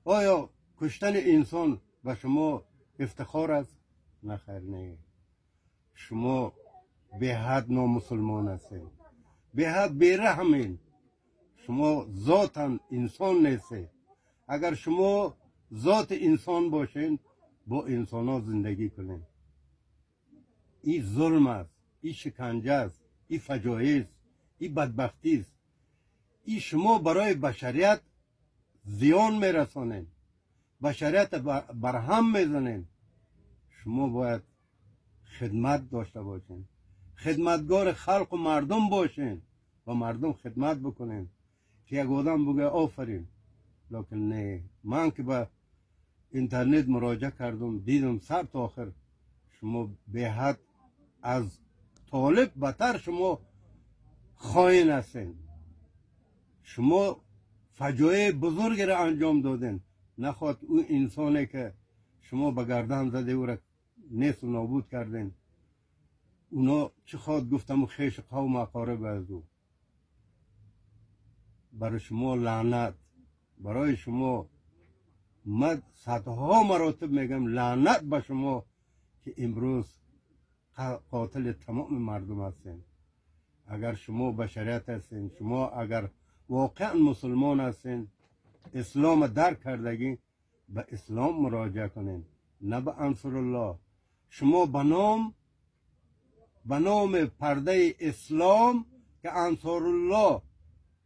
آیا کشتن انسان به شما افتخار است؟ نه خیر، نه. شما به حد نامسلمان هستین، به حد بیرحمین. شما ذاتاً انسان نیستین. اگر شما ذات انسان باشین با انسان ها زندگی کنین. این ظلم است، این شکنجه است، این فجایع است، این بدبختی است. این شما برای بشریت زیان میرسانین، بشریت برهم میزنین. شما باید خدمت داشته باشین، خدمتگار خلق و مردم باشین و مردم خدمت بکنین که یک آدم بگه آفرین. لیکن نه، من که به اینترنت مراجعه کردم دیدم سر تا آخر شما به حد از طالب بدتر شما خائن هستین. شما فجایع بزرگ را انجام دادین. نخواد اون انسانی که شما به گردن زده او را نیست و نابود کردین، اونا چه خواد گفتم خیش قوم اقارب از او. برای شما لعنت، برای شما من صدها مراتب میگم لعنت به شما که امروز قاتل تمام مردم هستین. اگر شما بشریت هستین، شما اگر واقعا مسلمان هستین، اسلام درک کردگی، به اسلام مراجعه کنین، نه به انصارالله. شما به نام پرده اسلام که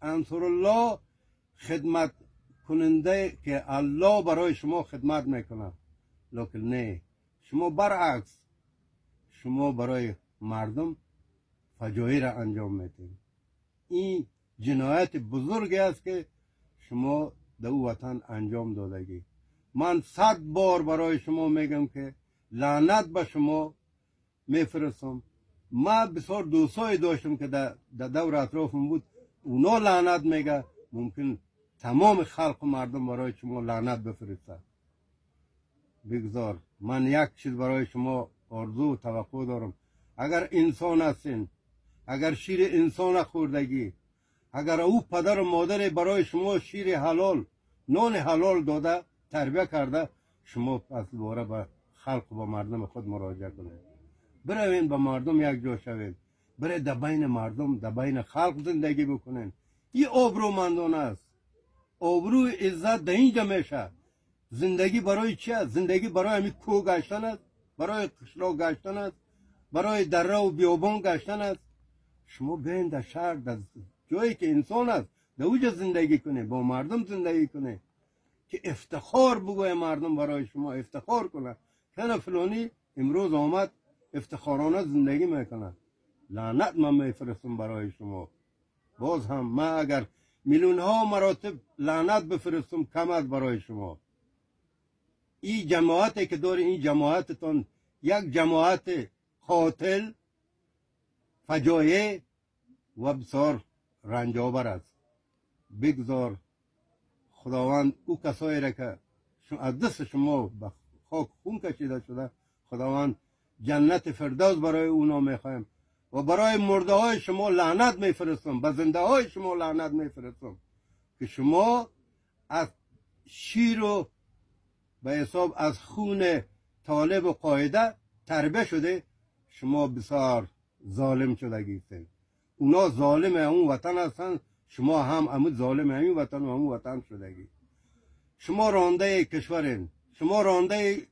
انصارالله خدمت کننده که الله برای شما خدمت میکنه. لیکن نه، شما برعکس، شما برای مردم فجایع را انجام میدین. این جنایت بزرگی است که شما در او وطن انجام دادگی. من 100 بار برای شما میگم که لعنت به شما میفرستم. من بسیار دوستایی داشتم که در دور اطرافم بود، اونا لعنت میگه. ممکن تمام خلق و مردم برای شما لعنت بفرسته. بگذار من یک چیز برای شما آرزو و توقع دارم. اگر انسان هستین، اگر شیر انسان خوردگی، اگر او پدر و مادر برای شما شیر حلال، نان حلال داده، تربیه کرده، شما پس دوباره به خلق و به مردم خود مراجعه کنید. بروین به مردم یک جا شوین، برای در بین مردم، در بین خلق زندگی بکنین. این آبرومندانه است. آبرو عزت در اینجا میشه. زندگی برای چی است؟ زندگی برای همین کوه گشتن است، برای قشلاق گشتن است، برای دره و بیابان گشتن است. شما بین در شهر، در جایی که انسان است، در اوجا زندگی کنه، با مردم زندگی کنه که افتخار بگوه، مردم برای شما افتخار کنه. کنه فلانی امروز آمد افتخارانه زندگی میکنه. لعنت من میفرستم برای شما. باز هم من اگر میلیون ها مراتب لعنت بفرستم کم است برای شما. این جماعتی که داری، این جماعتتان یک جماعت قاتل، فجایع و بسیار رنجاور است. بگذار خداوند او کسایی را که از دست شما به خاک خون کشیده شده، خداوند جنت فردوس برای اونا میخوایم و برای مرده های شما لعنت میفرستم، به زنده های شما لعنت میفرستم که شما از شیر و به حساب از خون طالب و قاعده تربیه شده. شما بسیار ظالم شدگیستین. اونا ظالم اون وطن هستن، شما هم امود ظالم این وطن و همون وطن شدگی. شما رانده کشورین، شما رانده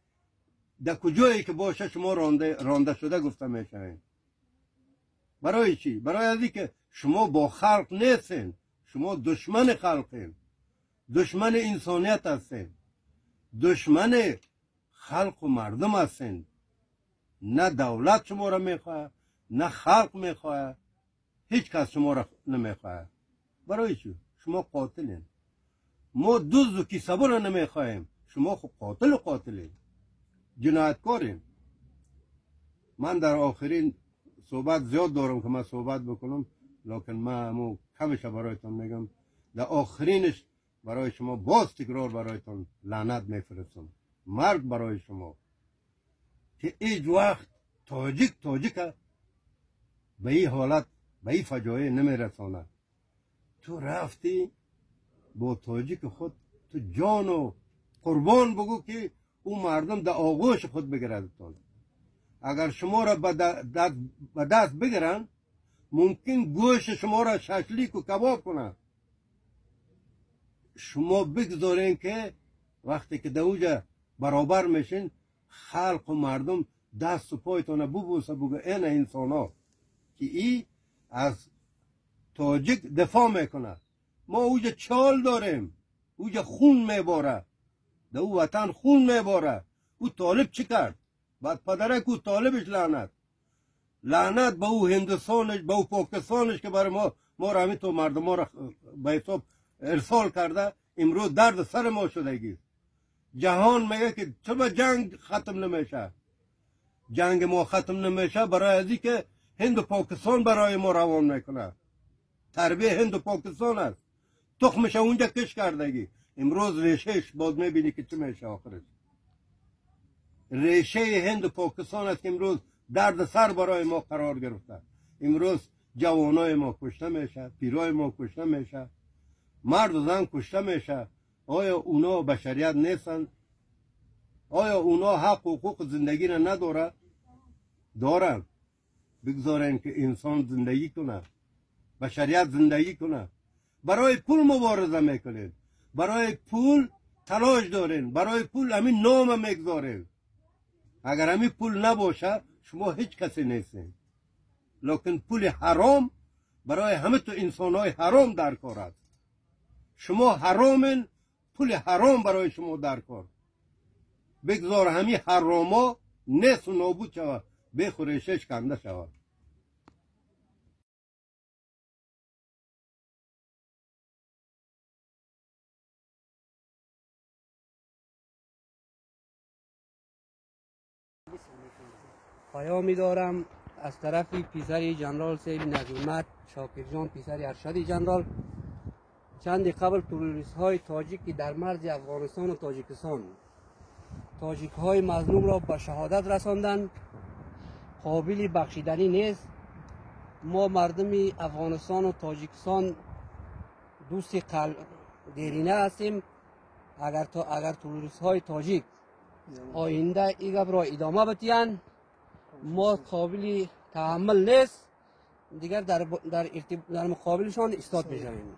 در کجایی که باشه شما رانده شده گفته میشوین. برای چی؟ برای ازی که شما با خلق نیستین، شما دشمن خلقین، دشمن انسانیت هستین، دشمن خلق و مردم هستین. نه دولت شما را میخواه، نه خلق میخواه، هیچ کس شما را نمیخواه. برای چی؟ شما قاتلین. ما دزد و کیسبو را نمیخواهیم، شما خود قاتل و قاتلین، جنایتکارین. من در آخرین صحبت زیاد دارم که من صحبت بکنم، لکن من همو کمش برایتان میگم. در آخرینش برای شما باز تکرار برایتان لعنت میفرستم، مرگ برای شما، که هیچ وقت تاجیک به این حالت، به این فجایع نمیرسانه. تو رفتی با تاجیک خود تو جان و قربان بگو که او مردم در آغوش خود بگیردتان. اگر شما را به دست بگیرن، ممکن گوش شما را ششلیک و کباب کنن. شما بگذارین که وقتی که دوجه برابر میشین، خلق و مردم دست و پایتان ببوسه بگو این انسان ها که ای از تاجیک دفاع میکنه. ما اوجه چال داریم، اوجه خون میباره، در او وطن خون میباره. او طالب چی کرد؟ بعد پدره که او طالبش لعنت به او هندوستانش، به او پاکستانش که برای ما را همین تو مردم را به حساب ارسال کرده. امروز درد سر ما شدگی. جهان میگه که چرا جنگ ختم نمیشه؟ جنگ ما ختم نمیشه برای ازی که هند و پاکستان برای ما روان میکنه. تربیه هند و پاکستان است، تخمش اونجا کش کردگی. امروز ریشهش باز میبینی که چه میشه آخرش. ریشه هند و پاکستان است که امروز درد سر برای ما قرار گرفته. امروز جوانای ما کشته میشه، پیرای ما کشته میشه، مرد و زن کشته میشه. آیا اونا بشریت نیستن؟ آیا اونا حق و حقوق زندگی را نداره؟ دارن. بگذارن که انسان زندگی کنه، بشریت زندگی کنه. برای پول مبارزه میکنین، برای پول تلاش دارین، برای پول همین نام میگذارین. اگر همین پول نباشه شما هیچ کسی نیستین. لیکن پول حرام برای همه تو انسانهای حرام در کار است. شما حرامین، پول حرام برای شما در کار. بگذار همین حراما نیست و نابود شود، بخوریشش کنده شود. پیامی دارم از طرف پسر جنرال سیب نظیمت شاکر جان، پسر ارشد جنرال. چند قبل تروریست های تاجیک در مرز افغانستان و تاجیکستان تاجیک های مظلوم را به شهادت رساندند. قابل بخشیدنی نیست. ما مردم افغانستان و تاجیکستان دوست دیرینه هستیم. اگر تروریست های تاجیک آینده این گپ را ادامه بدهند، ما قابل تحمل نیست. دیگر در مقابلشان ایستاد می‌شویم.